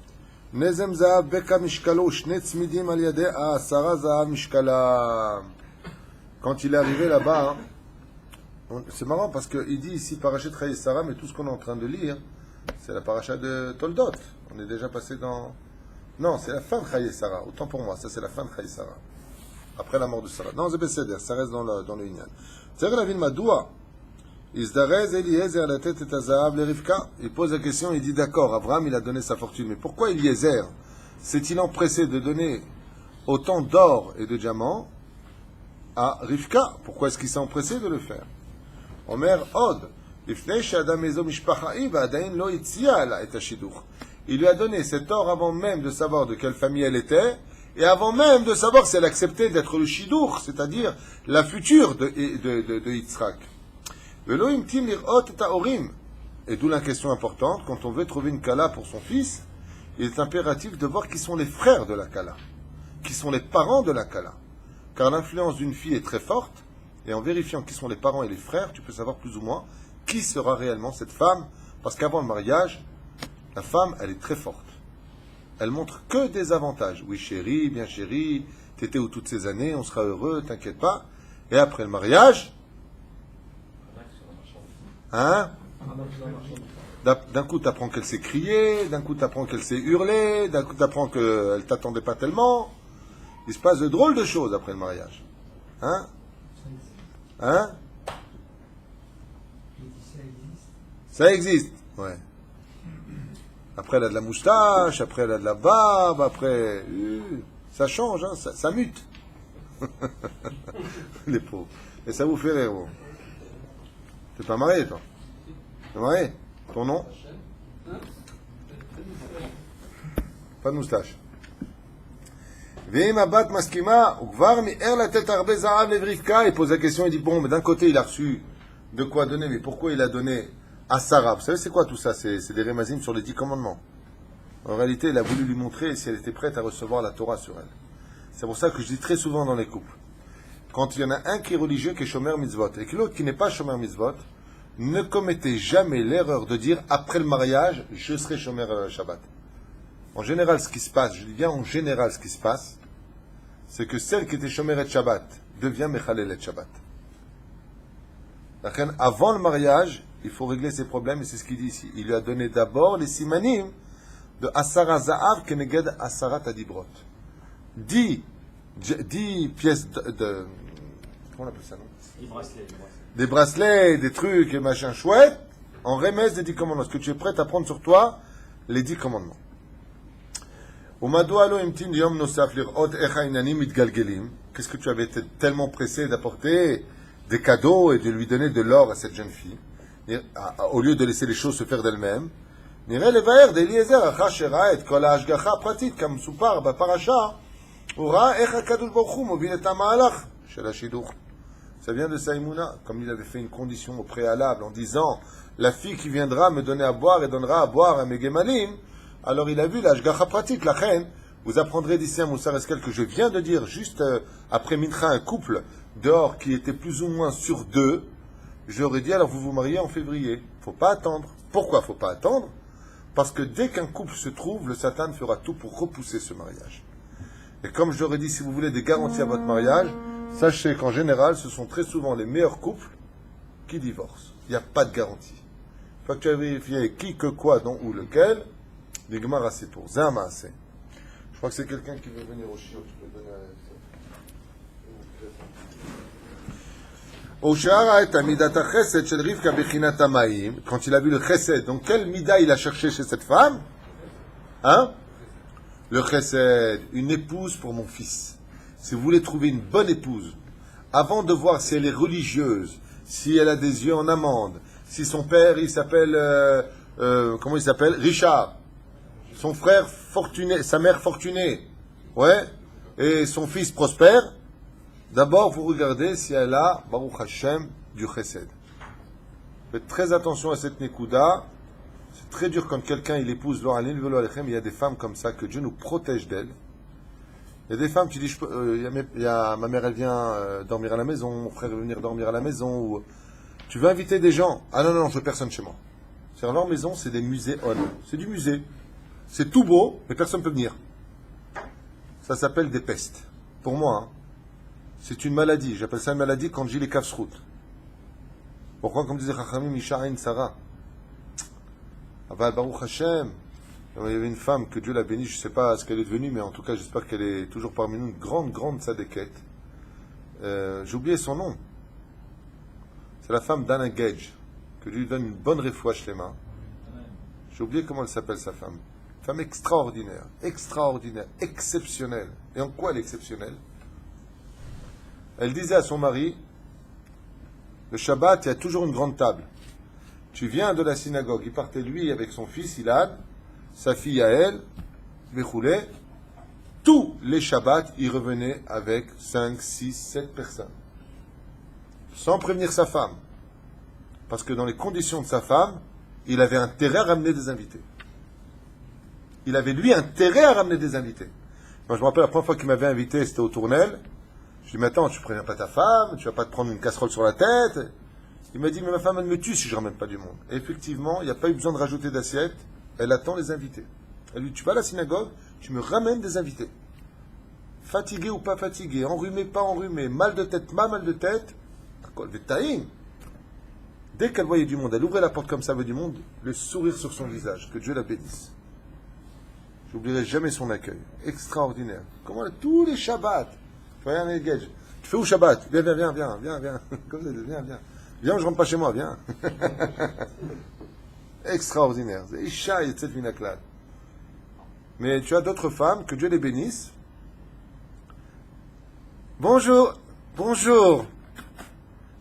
Nezem Zahav Beka Mishkalo Shne Tzmidim Al Yadeh Asara Zahav Mishkala. Quand il est arrivé là-bas, hein, c'est marrant parce qu'il dit ici Parachat Chaye Sarah, mais tout ce qu'on est en train de lire, c'est la paracha de Toldot. On est déjà passé dans... Non, c'est la fin de Chaye Sarah. Autant pour moi, ça c'est la fin de Chaye Sarah. Après la mort de Sarah. Non, c'est Besséder, ça reste dans le Inyan. C'est-à-dire la ville Madoua. Izdarez Eliezer la tête et Azahav le Rivka. Il pose la question, il dit d'accord, Abraham il a donné sa fortune. Mais pourquoi Eliezer s'est-il empressé de donner autant d'or et de diamants à Rivka? Pourquoi est-ce qu'il s'est empressé de le faire? Omer Od, il lui a donné cet or avant même de savoir de quelle famille elle était, et avant même de savoir si elle acceptait d'être le Shidour, c'est-à-dire la future de Yitzhak. Et d'où la question importante, quand on veut trouver une Kala pour son fils, il est impératif de voir qui sont les frères de la Kala, qui sont les parents de la Kala. Car l'influence d'une fille est très forte, et en vérifiant qui sont les parents et les frères, tu peux savoir plus ou moins qui sera réellement cette femme, parce qu'avant le mariage, la femme, elle est très forte. Elle montre que des avantages. Oui, chérie, bien chérie, t'étais où toutes ces années, on sera heureux, t'inquiète pas. Et après le mariage, hein? D'un coup, t'apprends qu'elle s'est criée, d'un coup, t'apprends qu'elle s'est hurlée, d'un coup, t'apprends qu'elle t'attendait pas tellement. Il se passe de drôles de choses après le mariage. Hein? Hein? Ça existe, ouais. Après, elle a de la moustache, après, elle a de la barbe, après... ça change, hein, ça mute. Les pauvres. Et ça vous fait rire, vous. T'es pas marié, toi? T'es marié? Ton nom? Pas de moustache. Il pose la question, il dit, bon, mais d'un côté, il a reçu de quoi donner, mais pourquoi il a donné à Sarah? Vous savez, c'est quoi tout ça? C'est des rémazim sur les 10 commandements. En réalité, il a voulu lui montrer si elle était prête à recevoir la Torah sur elle. C'est pour ça que je dis très souvent dans les couples, quand il y en a un qui est religieux, qui est shomer mitzvot, et que l'autre qui n'est pas shomer mitzvot, ne commettez jamais l'erreur de dire après le mariage, je serai Shomer Shabbat. En général, ce qui se passe, je dis bien en général, ce qui se passe, c'est que celle qui était Shomer et Shabbat devient Mechalel et Shabbat. Avant le mariage, il faut régler ses problèmes, et c'est ce qu'il dit ici. Il lui a donné d'abord les simanim de Asara Za'av Keneged Asara Tadibrot. 10 pièces de comment on appelle ça, non? Des bracelets, des trucs et machin chouette, en remesse des 10 commandements. Est-ce que tu es prêt à prendre sur toi les 10 commandements? Qu'est-ce que tu avais été tellement pressé d'apporter des cadeaux et de lui donner de l'or à cette jeune fille, au lieu de laisser les choses se faire d'elles-mêmes? נראה לבאר דאליעזר אחר שראה את כל ההשגחה הפרטית כמסופר בפרשה, הוא ראה איך הקדוש ברוך הוא מוביל את המהלך של השידוך. Ça vient de Saïmouna, comme il avait fait une condition au préalable en disant la fille qui viendra me donner à boire et donnera à boire à mes gemalim. Alors il a vu l'ashgacha pratique, la reine. Vous apprendrez d'ici à Moussar Eskel que je viens de dire juste après Mincha, un couple dehors qui était plus ou moins sur 2. J'aurais dit alors vous vous mariez en février. Faut pas attendre. Pourquoi faut pas attendre? Parce que dès qu'un couple se trouve, le Satan fera tout pour repousser ce mariage. Et comme je l'aurais dit, si vous voulez des garanties à votre mariage, sachez qu'en général, ce sont très souvent les meilleurs couples qui divorcent. Il n'y a pas de garantie. Une fois que tu as vérifié qui, que, quoi, dont, ou, lequel, l'Igmar c'est pour. Zama, je crois que c'est quelqu'un qui veut venir au chiot. Tu peux donner quand il a vu le chesed, donc quel mida il a cherché chez cette femme? Hein? Le chesed, une épouse pour mon fils. Si vous voulez trouver une bonne épouse, avant de voir si elle est religieuse, si elle a des yeux en amande, si son père, il s'appelle, comment il s'appelle? Richard. Son frère fortuné, sa mère fortunée. Ouais. Et son fils prospère. D'abord, vous regardez si elle a, Baruch Hashem, du chesed. Faites très attention à cette nekuda. C'est très dur quand quelqu'un, il épouse l'oralim, il y a des femmes comme ça, que Dieu nous protège d'elles. Il y a des femmes qui disent, ma mère, elle vient dormir à la maison, mon frère veut venir dormir à la maison, ou tu veux inviter des gens? Ah non, non, je veux personne chez moi. C'est leur maison, c'est des musées c'est du musée. C'est tout beau, mais personne ne peut venir. Ça s'appelle des pestes. Pour moi, hein. C'est une maladie. J'appelle ça une maladie quand j'ai les kafsrout. Pourquoi, comme disait Chachamim, Misha'in Sarah. Aval Baruch Hashem. Il y avait une femme, que Dieu l'a bénie, je ne sais pas ce qu'elle est devenue, mais en tout cas, j'espère qu'elle est toujours parmi nous, une grande, grande sadéquette. J'ai oublié son nom. C'est la femme d'Anna Gage. Que Dieu lui donne une bonne refouach les mains. J'ai oublié comment elle s'appelle, sa femme. Femme extraordinaire, exceptionnelle. Et en quoi elle est exceptionnelle? Elle disait à son mari, le Shabbat, il y a toujours une grande table. Tu viens de la synagogue, il partait lui avec son fils Ilan, sa fille Yael, Bechoulé. Tous les Shabbats, il revenait avec 5, 6, 7 personnes. Sans prévenir sa femme. Parce que dans les conditions de sa femme, il avait intérêt à ramener des invités. Il avait, lui, intérêt à ramener des invités. Moi, je me rappelle, la première fois qu'il m'avait invité, c'était au Tournelle. Je lui ai dit, mais attends, tu ne préviens pas ta femme, tu ne vas pas te prendre une casserole sur la tête. Il m'a dit, mais ma femme, elle me tue si je ne ramène pas du monde. Et effectivement, il n'y a pas eu besoin de rajouter d'assiette. Elle attend les invités. Elle lui dit, tu vas à la synagogue, tu me ramènes des invités. Fatigué ou pas fatigué, enrhumé, pas enrhumé, mal de tête, pas mal de tête. Dès qu'elle voyait du monde, elle ouvrait la porte comme ça avec du monde, le sourire sur son visage, que Dieu la bénisse. Je n'oublierai jamais son accueil. Extraordinaire. Comment tous les Shabbats. Tu fais où Shabbat? Viens. Comme ça, viens. Viens, je rentre pas chez moi, viens. Extraordinaire. C'est Isha et cette minaklal. Mais tu as d'autres femmes, que Dieu les bénisse. Bonjour.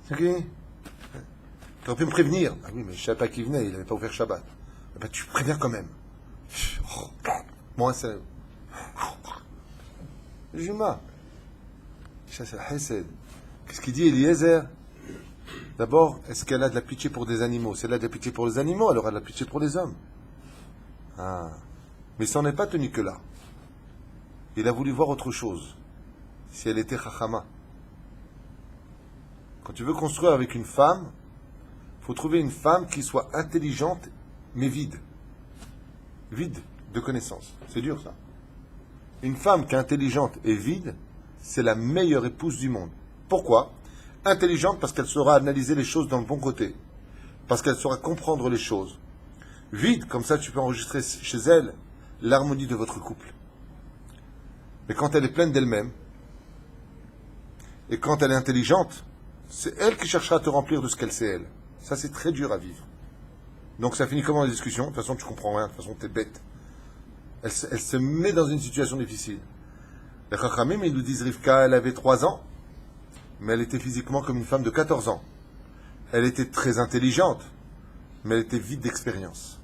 C'est qui? Tu aurais pu me prévenir. Ah oui, mais je ne savais pas qui venait, il n'avait pas ouvert Shabbat. Ah ben, tu préviens quand même. Moi, c'est... Juma. Qu'est-ce qu'il dit, Eliezer? D'abord, est-ce qu'elle a de la pitié pour des animaux? Si elle a de la pitié pour les animaux, elle aura de la pitié pour les hommes. Ah. Mais ça n'en est pas tenu que là. Il a voulu voir autre chose. Si elle était chachama. Quand tu veux construire avec une femme, Il faut trouver une femme qui soit intelligente, mais vide. Vide de connaissances. C'est dur, ça. Une femme qui est intelligente et vide, c'est la meilleure épouse du monde. Pourquoi? Intelligente parce qu'elle saura analyser les choses dans le bon côté. Parce qu'elle saura comprendre les choses. Vide, comme ça tu peux enregistrer chez elle l'harmonie de votre couple. Mais quand elle est pleine d'elle-même, et quand elle est intelligente, c'est elle qui cherchera à te remplir de ce qu'elle sait elle. Ça, c'est très dur à vivre. Donc ça finit comment la discussion? De toute façon, tu comprends rien, de toute façon, t'es bête. Elle se met dans une situation difficile. Les Chachamim, ils nous disent, Rivka, elle avait 3 ans, mais elle était physiquement comme une femme de 14 ans. Elle était très intelligente, mais elle était vide d'expérience.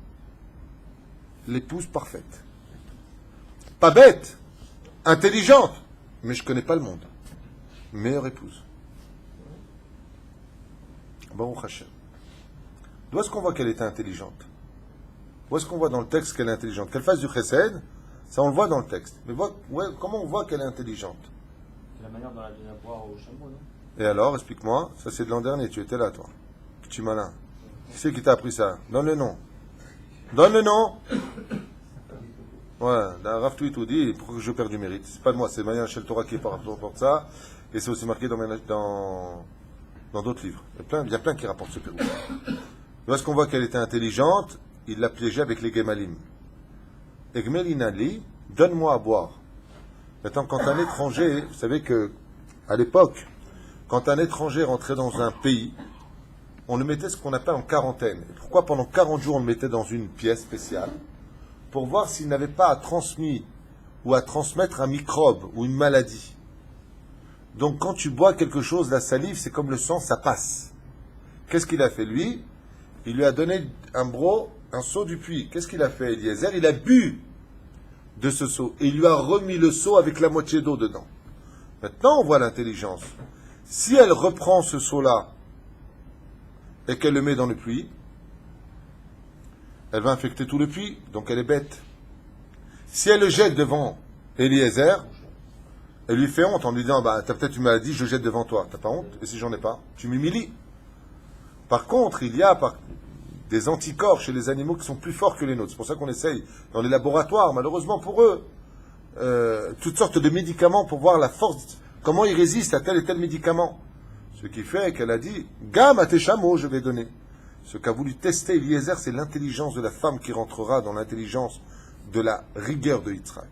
L'épouse parfaite. Pas bête, intelligente, mais je ne connais pas le monde. Meilleure épouse. Baruch Hashem. D'où est-ce qu'on voit qu'elle était intelligente? Où est-ce qu'on voit dans le texte qu'elle est intelligente? Qu'elle fasse du chesed, ça on le voit dans le texte. Mais comment on voit qu'elle est intelligente? C'est la manière dont elle a donné à boire au chameau, non? Et alors, explique-moi, ça c'est de l'an dernier, tu étais là toi. Petit malin. Qui c'est qui t'a appris ça? Donne le nom. Donne le nom. Ouais, Rav Tweet dit, pourquoi que je perds du mérite? C'est pas de moi, c'est Maya Shel Torah qui rapporte ça, et c'est aussi marqué dans d'autres livres. Il y a plein qui rapportent ce pérou. Lorsqu'on qu'on voit qu'elle était intelligente, il l'a piégée avec les Gemalim. Egmelinali, donne-moi à boire. Maintenant, quand un étranger, vous savez que, à l'époque, quand un étranger rentrait dans un pays, on le mettait ce qu'on appelle en quarantaine. Et pourquoi pendant 40 jours on le mettait dans une pièce spéciale? Pour voir s'il n'avait pas à transmettre ou à transmettre un microbe ou une maladie. Donc quand tu bois quelque chose, la salive, c'est comme le sang, ça passe. Qu'est-ce qu'il a fait lui? Il lui a donné un seau du puits. Qu'est-ce qu'il a fait Eliezer? Il a bu de ce seau. Et il lui a remis le seau avec la moitié d'eau dedans. Maintenant on voit l'intelligence. Si elle reprend ce seau-là et qu'elle le met dans le puits, elle va infecter tout le puits, donc elle est bête. Si elle le jette devant Eliezer, elle lui fait honte en lui disant, t'as peut-être une maladie, je le jette devant toi. T'as pas honte? Et si j'en ai pas? Tu m'humilies. Par contre, il y a des anticorps chez les animaux qui sont plus forts que les nôtres. C'est pour ça qu'on essaye, dans les laboratoires, malheureusement pour eux, toutes sortes de médicaments pour voir la force, comment ils résistent à tel et tel médicament. Ce qui fait qu'elle a dit, gamme à tes chameaux, je vais donner. Ce qu'a voulu tester Eliezer, c'est l'intelligence de la femme qui rentrera dans l'intelligence de la rigueur de Yitzhak.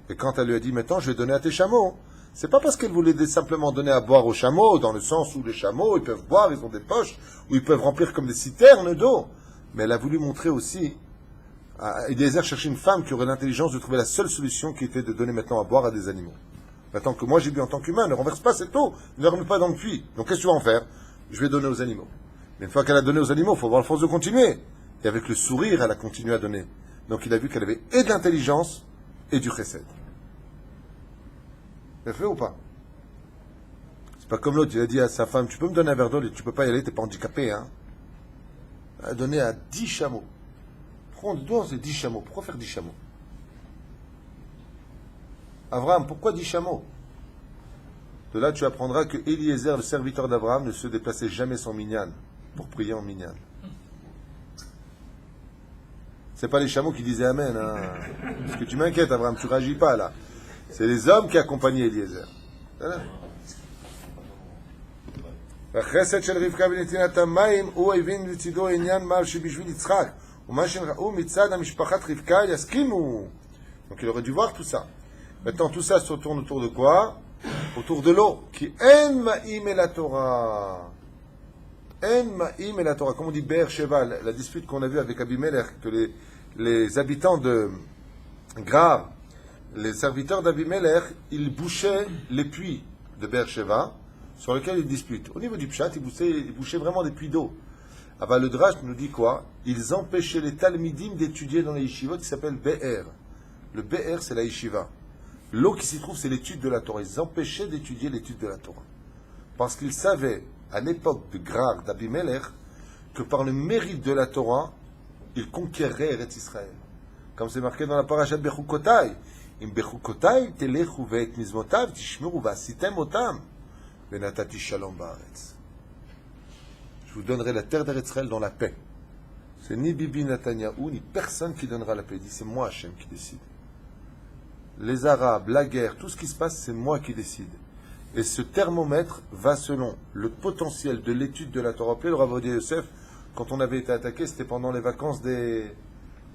Et quand elle lui a dit, maintenant, je vais donner à tes chameaux, c'est pas parce qu'elle voulait simplement donner à boire aux chameaux, dans le sens où les chameaux, ils peuvent boire, ils ont des poches, où ils peuvent remplir comme des citernes d'eau. Mais elle a voulu montrer aussi, Eliezer cherchait une femme qui aurait l'intelligence de trouver la seule solution qui était de donner maintenant à boire à des animaux. Maintenant que moi j'ai bu en tant qu'humain, ne renverse pas cette eau, ne la remets pas dans le puits. Donc qu'est-ce que tu vas en faire? Je vais donner aux animaux. Mais une fois qu'elle a donné aux animaux, il faut avoir la force de continuer. Et avec le sourire, elle a continué à donner. Donc il a vu qu'elle avait et de l'intelligence et du chesed. Elle fait ou pas? C'est pas comme l'autre, il a dit à sa femme, tu peux me donner un verre d'eau, tu peux pas y aller, t'es pas handicapé, hein. Elle a donné à 10 chameaux. Pourquoi on dit, c'est 10 chameaux? Pourquoi faire 10 chameaux? Abraham, pourquoi 10 chameaux? De là, tu apprendras que Eliezer, le serviteur d'Abraham, ne se déplaçait jamais sans minyan, pour prier en minyan. C'est pas les chameaux qui disaient Amen, hein. Parce que tu m'inquiètes, Abraham, tu réagis pas, là. C'est les hommes qui accompagnaient Eliezer. Voilà. החסד של רבקה בנתינת המים, הוא הבין לצידו עניין מה שבשביל יצחק, ומה שראו מצד המשפחת רבקה יסכימו. Donc il aurait dû voir tout ça. Maintenant tout ça se tourne autour de quoi? Autour de l'eau. Qui en ma'im et la Torah. En ma'im et la Torah. Comme on dit Be'er Sheva, la dispute qu'on a vue avec Abimelech, que les habitants de Grar, les serviteurs d'Abimelech, ils bouchaient les puits de Be'er Sheva, sur lesquels ils disputent. Au niveau du Pshat, ils bouchaient vraiment des puits d'eau. Ah bah, le Drash nous dit quoi? Ils empêchaient les Talmidim d'étudier dans les yeshivot qui s'appellent Be'er. Le Be'er, c'est la yeshiva. L'eau qui s'y trouve, c'est l'étude de la Torah. Ils empêchaient d'étudier l'étude de la Torah. Parce qu'ils savaient, à l'époque de Grar, d'Abimelech, que par le mérite de la Torah, ils conquéreraient Eretz Israël. Comme c'est marqué dans la parashat Bechukotai. Im Bechukotai telechu ve'et mizmotav tishmeru va'asitem otam. Je vous donnerai la terre d'Israël dans la paix. C'est ni Bibi Netanyahou, ni personne qui donnera la paix. Il dit, c'est moi Hachem qui décide. Les Arabes, la guerre, tout ce qui se passe, c'est moi qui décide. Et ce thermomètre va selon le potentiel de l'étude de la Torah. Appelez le Rav Ovadia Yosef, quand on avait été attaqué, c'était pendant les vacances des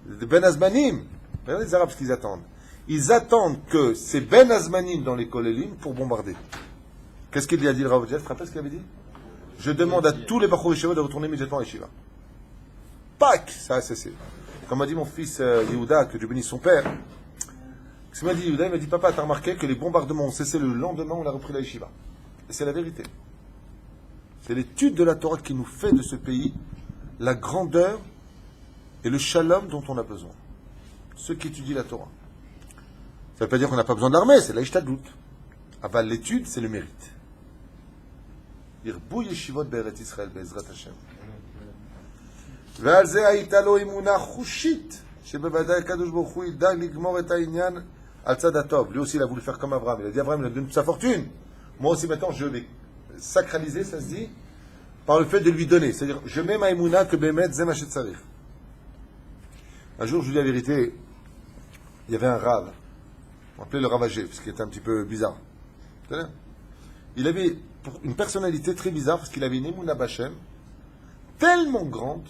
Ben Azmanim. Regardez les Arabes ce qu'ils attendent. Ils attendent que c'est Ben Azmanim dans les Kolélim pour bombarder. Qu'est-ce qu'il a dit le Rav Ovadia? Tu te rappelles ce qu'il avait dit? Je demande à tous les Bachor Yeshiva de retourner immédiatement à Yeshiva. Pâques, ça a cessé. Comme m'a dit mon fils Yehuda, que Dieu bénisse son père, ce qu'il m'a dit Yehuda, il m'a dit, papa, t'as remarqué que les bombardements ont cessé le lendemain où on a repris la Yeshiva. Et c'est la vérité. C'est l'étude de la Torah qui nous fait de ce pays la grandeur et le shalom dont on a besoin. Ceux qui étudient la Torah. Ça ne veut pas dire qu'on n'a pas besoin de l'armée, c'est la Ishtadlut. Aval, l'étude, c'est le mérite. Irbou Yeshivot Be'eret Israël, Be'ezrat Hashem. ועל זה הייתה לו אמונה חושית, שבוודאי הקדוש ברוך הוא ידאג לגמור את העניין על צד הטוב. Lui aussi, il a voulu faire comme Abraham. Il a dit, Abraham, il a donné sa fortune. Moi aussi, maintenant, je vais sacraliser, ça se dit, par le fait de lui donner. C'est-à-dire, je mets ma émouna que Bémet, Zem Hachet Sarich. Un jour, je vous dis la vérité, il y avait un rave, on appelait le ravagé, parce qu'il était un petit peu bizarre. Il avait une personnalité très bizarre, parce qu'il avait une émouna Bachem, tellement grande,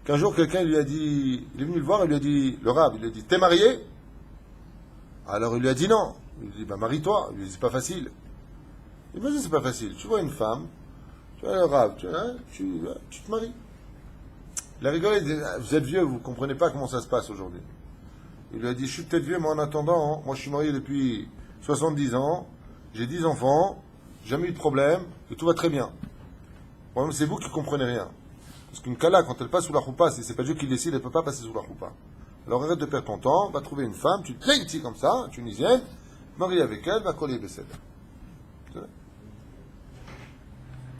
qu'un jour, quelqu'un lui a dit, il est venu le voir et lui a dit, le rave, il lui a dit, t'es marié? Alors il lui a dit non. Il lui a dit, bah marie-toi. Il lui a dit, c'est pas facile. Il lui a dit, c'est pas facile. Tu vois une femme, tu vois le rave, tu te maries. Il a rigolé, il dit, vous êtes vieux, vous comprenez pas comment ça se passe aujourd'hui. Il lui a dit, je suis peut-être vieux, mais en attendant, moi je suis marié depuis 70 ans, j'ai 10 enfants, jamais eu de problème, et tout va très bien. Le problème, c'est vous qui comprenez rien. Parce qu'une kala, quand elle passe sous la choupa, si c'est pas Dieu qui décide, elle ne peut pas passer sous la choupa. Alors arrête de perdre ton temps, va trouver une femme, tu te ici comme ça, tunisienne, marie avec elle, va coller Bessed.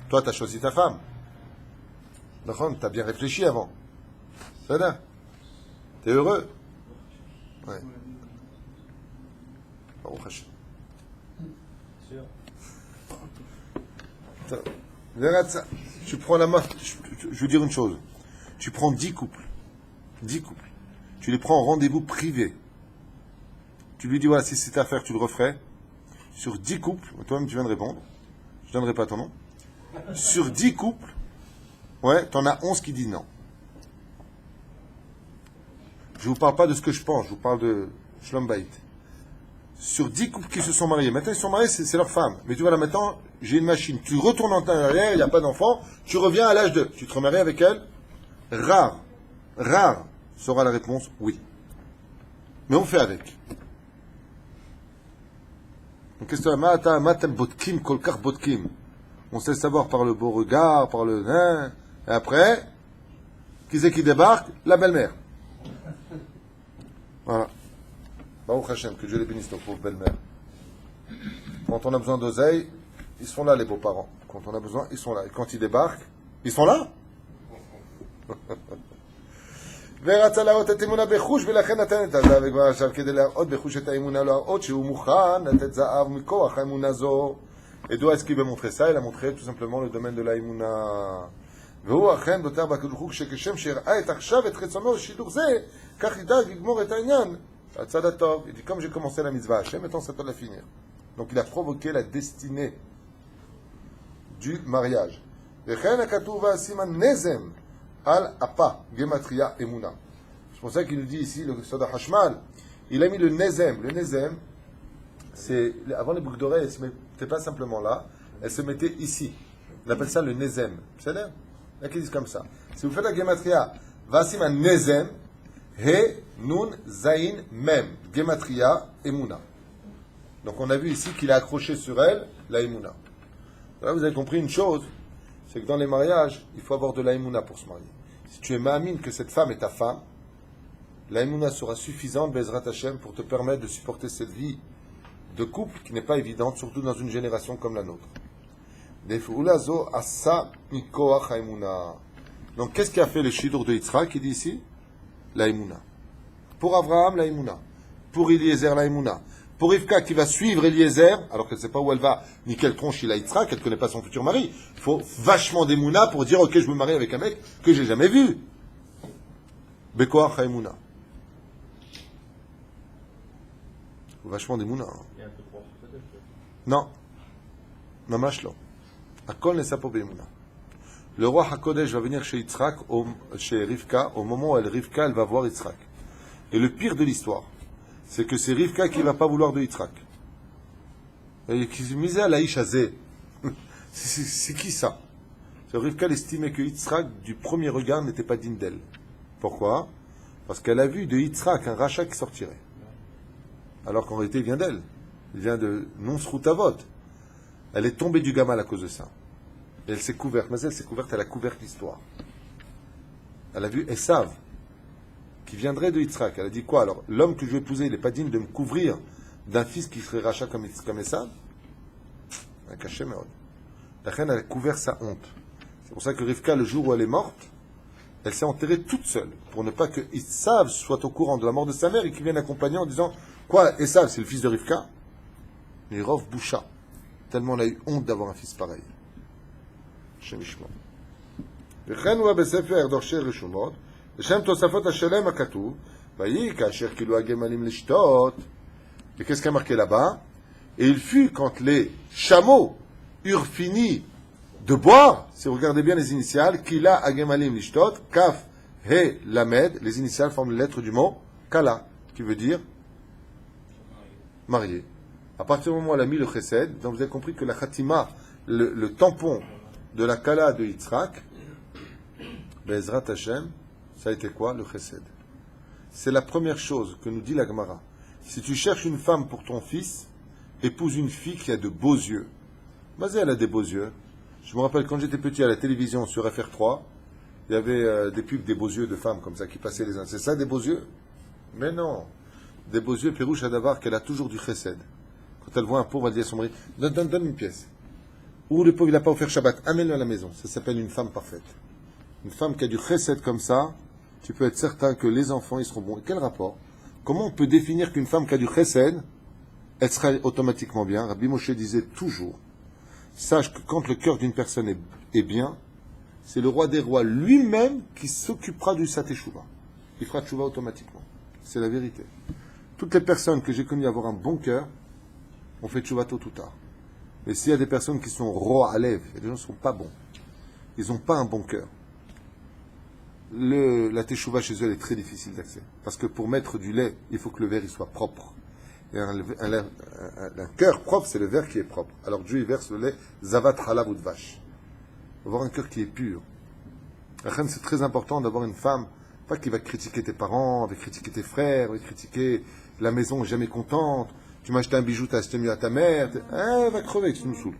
Toi, tu as choisi ta femme. D'accord, tu as bien réfléchi avant. C'est là. Tu es heureux. Ouais. Baruch Hashem. Tu prends la main, je veux dire une chose. Tu prends 10 couples. 10 couples. Tu les prends en rendez-vous privé. Tu lui dis, voilà, si c'est ta affaire, tu le referais. Sur 10 couples, toi-même tu viens de répondre. Je ne donnerai pas ton nom. Sur 10 couples, ouais, tu en as 11 qui disent non. Je ne vous parle pas de ce que je pense, je vous parle de Shlom Bayit. Sur 10 couples qui se sont mariés, maintenant ils sont mariés, c'est leur femme. Mais tu vois là maintenant, j'ai une machine. Tu retournes en temps arrière, il n'y a pas d'enfant, tu reviens à l'âge de. Tu te remaries avec elle? Rare sera la réponse oui. Mais on fait avec. Donc qu'est-ce que tu matam botkim, kolkar botkim. On sait savoir par le beau regard, par le. Et après, qui c'est qui débarque? La belle-mère. Voilà. Baruch Hashem, que Dieu les bénisse, nos pauvres belles-mères. Quand on a besoin d'oseille, ils sont là, les beaux-parents. Quand on a besoin, ils sont là. Et quand ils débarquent, ils sont là. ורצה להראות את אמונה בחוש, ולכן נתן את הזהב וכבר עכשיו כדי להראות בחוש את האמונה, להראות שהוא מוכן לתת זהב מכוח האמונה זו. Et d'où est-ce qu'il veut montrer ça? Il a montré tout simplement le domaine de האמונה. והוא אכן דותר בקדוש ברוך הוא כשם שהראה את עכשיו את רצונו שידור זה, כך ידאג לגמור את העניין. הצד הטוב. Il dit comme j'ai commencé la mitzvah Hashem, maintenant c'est à la finir. Donc il a provoqué la destinée du mariage. וכן הכתוב והסימן נזם al apa, gematria emuna. C'est pour ça qu'il nous dit ici, le Soda Hashmal, il a mis le nezem. Le nezem, c'est, avant les boucles d'oreilles, elles ne se mettaient pas simplement là, elles se mettaient ici. On appelle ça le nezem. C'est là? Il y a qui disent comme ça. Si vous faites la gematria, vasim un nezem, he, nun, zain, mem. Gematria, emuna. Donc on a vu ici qu'il a accroché sur elle la emuna. Là, vous avez compris une chose, c'est que dans les mariages, il faut avoir de l'aïmouna pour se marier. Si tu es ma'amine que cette femme est ta femme, l'aïmouna sera suffisante, Bezrat Hashem, pour te permettre de supporter cette vie de couple qui n'est pas évidente, surtout dans une génération comme la nôtre. Donc, qu'est-ce qui a fait le shidur de Yitzhak, qui dit ici? L'aïmouna. Pour Abraham, l'aïmouna. Pour Eliezer, l'aïmouna. pour Rivka qui va suivre Eliezer, alors qu'elle ne sait pas où elle va, ni quelle tronche il a Yitzhak, qu'elle ne connaît pas son futur mari. Il faut vachement d'Emouna pour dire, ok, je me marie avec un mec que j'ai jamais vu. Bekoach Haemouna. Vachement d'Emouna. Il y a un peu trop peut-être. Non. Mamash lo. Akol nesa po be'emouna. Le roi HaKodesh va venir chez Yitzhak, chez Rivka, au moment où Rivka, elle va voir Yitzhak. Et le pire de l'histoire, c'est que c'est Rivka qui ne va pas vouloir de Yitzhak. Et qui se misait à l'Aïch Hazé. C'est qui ça? Rivka estimait que Yitzhak, du premier regard, n'était pas digne d'elle. Pourquoi? Parce qu'elle a vu de Yitzhak un rachat qui sortirait. Alors qu'en réalité, il vient d'elle. Il vient de non-sroutavot. Elle est tombée du gamal à cause de ça. Et elle s'est couverte. Mais elle s'est couverte, elle a couvert l'histoire. Elle a vu Esav, qui viendrait de Yitzhak. Elle a dit quoi? Alors, l'homme que je vais épouser, il n'est pas digne de me couvrir d'un fils qui serait rachat comme Esav? Un cachet, mais la reine, elle a couvert sa honte. C'est pour ça que Rivka, le jour où elle est morte, elle s'est enterrée toute seule, pour ne pas que Esav soit au courant de la mort de sa mère et qu'il vienne accompagner en disant, quoi, Esav, c'est le fils de Rivka? Mirov Boucha. Tellement elle a eu honte d'avoir un fils pareil. Shem Ishmo. וכן הוא בספר דורשי רשומות, בשם תוספות השלם הכתוב, ויהי כאשר כאילו הגמלים לשתות, et qu'est-ce qu'il y a marqué là-bas? Et il fut quand les chameaux eurent fini de boire, si vous regardez bien les initiales, Kila Agemalim Lishtot, Kaf, He, Lamed, les initiales forment les lettres du mot Kala, qui veut dire marié. À partir du moment où elle a mis le Chesed, donc vous avez compris que la Khatima, le tampon de la Kala de Yitzhak, Bezrat Hashem, ça a été quoi? Le Chesed. C'est la première chose que nous dit la Gemara. Si tu cherches une femme pour ton fils, épouse une fille qui a de beaux yeux. Vas-y, elle a des beaux yeux. Je me rappelle quand j'étais petit à la télévision sur FR3, il y avait des pubs des beaux yeux de femmes comme ça qui passaient les uns. C'est ça des beaux yeux? Mais non. Des beaux yeux, Pérouche Adavar, qu'elle a toujours du Chesed. Quand elle voit un pauvre, elle dit à son mari, donne une pièce. Ou le pauvre, il n'a pas offert Shabbat, amène-le à la maison. Ça s'appelle une femme parfaite. Une femme qui a du Chesed comme ça, tu peux être certain que les enfants, ils seront bons. Et quel rapport? Comment on peut définir qu'une femme qui a du Chesed, elle sera automatiquement bien? Rabbi Moshe disait toujours, sache que quand le cœur d'une personne est bien, c'est le roi des rois lui-même qui s'occupera du Sateshuvah. Il fera Teshuvah automatiquement. C'est la vérité. Toutes les personnes que j'ai connues avoir un bon cœur, on fait Teshuvah tôt ou tard. Mais s'il y a des personnes qui sont rois à lèvres, et les gens ne sont pas bons, ils n'ont pas un bon cœur. La Teshuvah chez eux, elle est très difficile d'accès. Parce que pour mettre du lait, il faut que le verre il soit propre. Et un cœur propre, c'est le verre qui est propre. Alors Dieu, il verse le lait Zavat Halav ou de vache. Il faut avoir un cœur qui est pur. C'est très important d'avoir une femme, pas qui va critiquer tes parents, va critiquer tes frères, va critiquer la maison, jamais contente. Tu m'as acheté un bijou, tu as acheté mieux à ta mère. Elle va crever, tu nous saoules.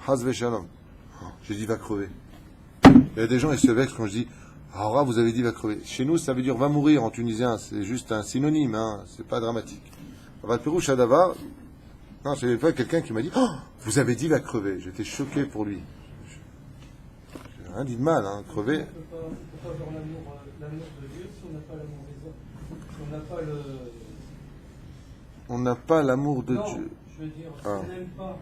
Hazve shalom. J'ai dit va crever. Il y a des gens, ils se vexent quand je dis Aura, vous avez dit va crever. Chez nous, ça veut dire va mourir en tunisien. C'est juste un synonyme, hein. C'est pas dramatique. Valperou Shadavar. Non, c'est une fois quelqu'un qui m'a dit vous avez dit va crever. J'étais choqué pour lui. J'ai rien dit de mal, hein. Crever. On ne peut pas avoir l'amour de Dieu si on n'a pas l'amour des autres. Si on n'a pas le. On n'a pas l'amour de non, Dieu. Je veux dire, si on n'aime pas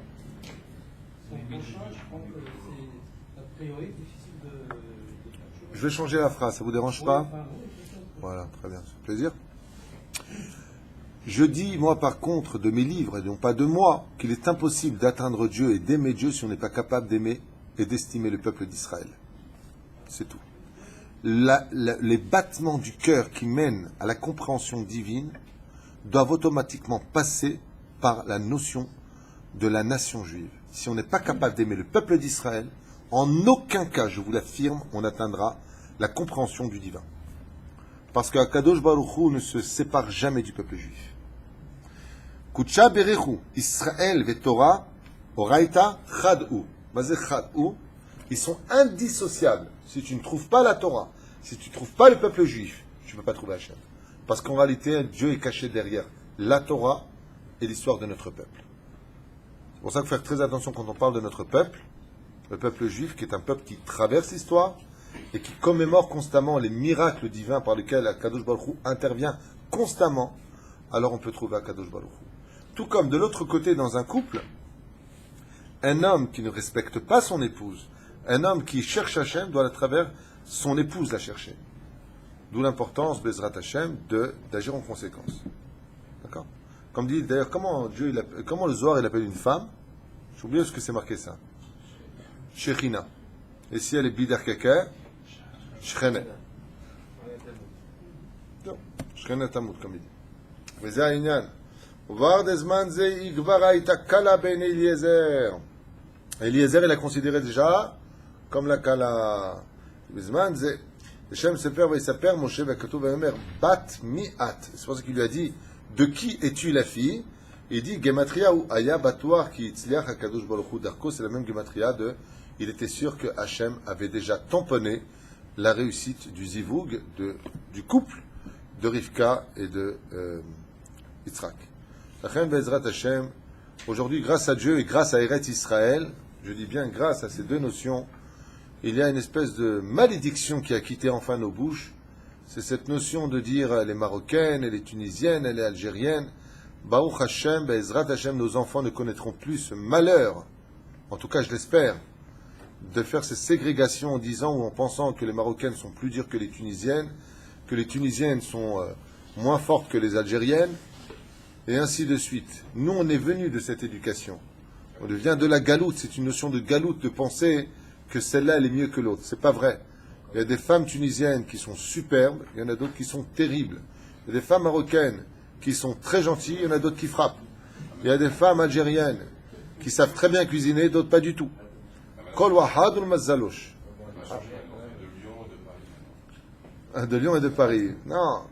son prochain, je pense que c'est a priori difficile de faire chose. Je vais changer la phrase, ça vous dérange pas? Oui, ça. Voilà, très bien, ça fait plaisir. Je dis, moi par contre, de mes livres, et non pas de moi, qu'il est impossible d'atteindre Dieu et d'aimer Dieu si on n'est pas capable d'aimer et d'estimer le peuple d'Israël. C'est tout. Les battements du cœur qui mènent à la compréhension divine doivent automatiquement passer par la notion de la nation juive. Si on n'est pas capable d'aimer le peuple d'Israël, en aucun cas, je vous l'affirme, on atteindra la compréhension du divin. Parce qu'Akadosh Baruch Hu ne se sépare jamais du peuple juif. Kutsha berechu, Israël ve Torah, Oraita chad'u. Basé chad'u, ils sont indissociables. Si tu ne trouves pas la Torah, si tu ne trouves pas le peuple juif, tu ne peux pas trouver Hachem. Parce qu'en réalité, Dieu est caché derrière la Torah et l'histoire de notre peuple. C'est pour ça qu'il faut faire très attention quand on parle de notre peuple, le peuple juif, qui est un peuple qui traverse l'histoire et qui commémore constamment les miracles divins par lesquels Akadosh Baruch Hu intervient constamment. Alors on peut trouver Akadosh Baruch Hu. Tout comme de l'autre côté, dans un couple, un homme qui ne respecte pas son épouse, un homme qui cherche Hachem doit à travers son épouse la chercher. D'où l'importance, Bezrat Hachem, d'agir en conséquence. D'accord? Comme dit, d'ailleurs, comment le Zohar il appelle une femme? J'ai oublié ce que c'est marqué ça. Shechina. Et si elle est Bidar Keke, Shechene. Shechene Tamut, comme il dit. Mais c'est un Voir desman ze igvara ita kala ben Eliezer. Eliezer, il a considéré déjà comme la kala. Desman ze. Hashem Sefer Vaysaper Moshe Vakatu Vayomer Bat Mi'at. C'est pour ça qu'il lui a dit de qui es-tu la fille? Il dit Gematria ou Aya Batuar qui Itzliach Hakadosh Baruch Hu Darko, c'est la même Gematria de. Il était sûr que Hachem avait déjà tamponné la réussite du zivug, du couple de Rivka et de Yitzhak. Lachem Bezrat Hachem, aujourd'hui, grâce à Dieu et grâce à Eretz Israël, je dis bien grâce à ces deux notions, il y a une espèce de malédiction qui a quitté enfin nos bouches. C'est cette notion de dire elle est marocaine, elle est tunisienne, elle est algérienne. Baruch Hashem, Bezrat Hashem, nos enfants ne connaîtront plus ce malheur, en tout cas je l'espère, de faire ces ségrégations en disant ou en pensant que les Marocaines sont plus dures que les Tunisiennes sont moins fortes que les Algériennes, et ainsi de suite. Nous, on est venus de cette éducation. On vient de la galoute, c'est une notion de galoute, de penser que celle-là, elle est mieux que l'autre. C'est pas vrai. Il y a des femmes tunisiennes qui sont superbes, il y en a d'autres qui sont terribles. Il y a des femmes marocaines qui sont très gentilles, il y en a d'autres qui frappent. Il y a des femmes algériennes qui savent très bien cuisiner, d'autres pas du tout. Kol wahad ul mazzalosh. De Lyon et de Paris. Non.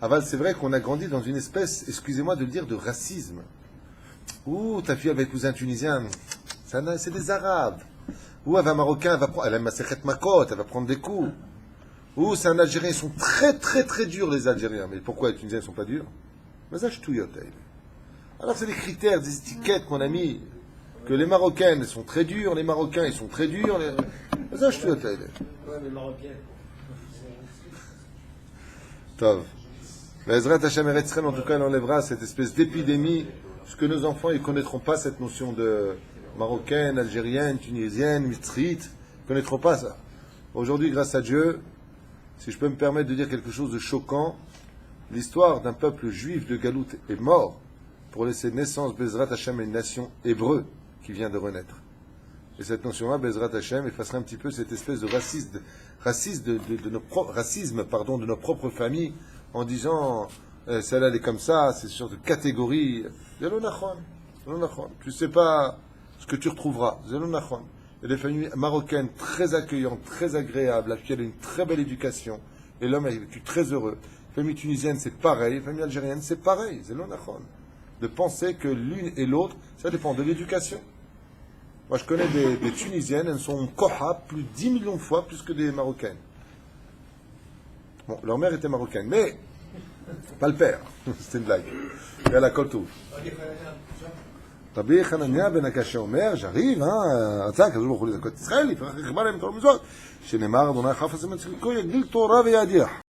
Aval, c'est vrai qu'on a grandi dans une espèce, excusez-moi de le dire, de racisme. Ouh, ta fille avait épousé un Tunisien, c'est des Arabes. Ou elle va un Marocain, elle aime Masechet Makot, elle va prendre des coups. Ou c'est un Algérien, ils sont très très très durs les Algériens. Mais pourquoi les Tunisiens ne sont pas durs? Mais ça, je touillote. Alors c'est des critères, des étiquettes qu'on a mis. Que les Marocaines sont très dures, les Marocains ils sont très durs. Mais ça, je touillote. Ouais, mais marocaine. Tov. Mais Ezrat Hashem Eretz Israël, en tout cas, elle enlèvera cette espèce d'épidémie, parce que nos enfants, ils ne connaîtront pas cette notion de marocaine, algérienne, tunisienne, mitzrite, ils ne connaîtront pas ça. Aujourd'hui, grâce à Dieu, si je peux me permettre de dire quelque chose de choquant, l'histoire d'un peuple juif de Galoute est mort pour laisser naissance, Bezrat Hashem, à une nation hébreu qui vient de renaître. Et cette notion-là, Bezrat Hashem, effacerait un petit peu cette espèce de racisme de nos propres familles, en disant celle-là elle est comme ça, c'est une sorte de catégorie. Tu ne sais pas ce que tu retrouveras. Il y a des familles marocaines très accueillantes, très agréables, à qui a une très belle éducation, et l'homme est vécu très heureux. Les familles tunisiennes, c'est pareil, les familles algériennes, c'est pareil. De penser que l'une et l'autre, ça dépend de l'éducation. Moi, je connais des Tunisiennes, elles sont koha plus de 10 millions de fois plus que des Marocaines. Bon, leur mère était marocaine, mais pas le père. C'était une blague. Et elle a coltou. Rabbi Hanania ben Akash אומר, j'arrive, רצה הקדוש ברוך הוא לזכות ישראל, יפרח רכבה להם כל המזות, שנאמר אדוני חפץ מצחיקו יגדיל תורה וידיח.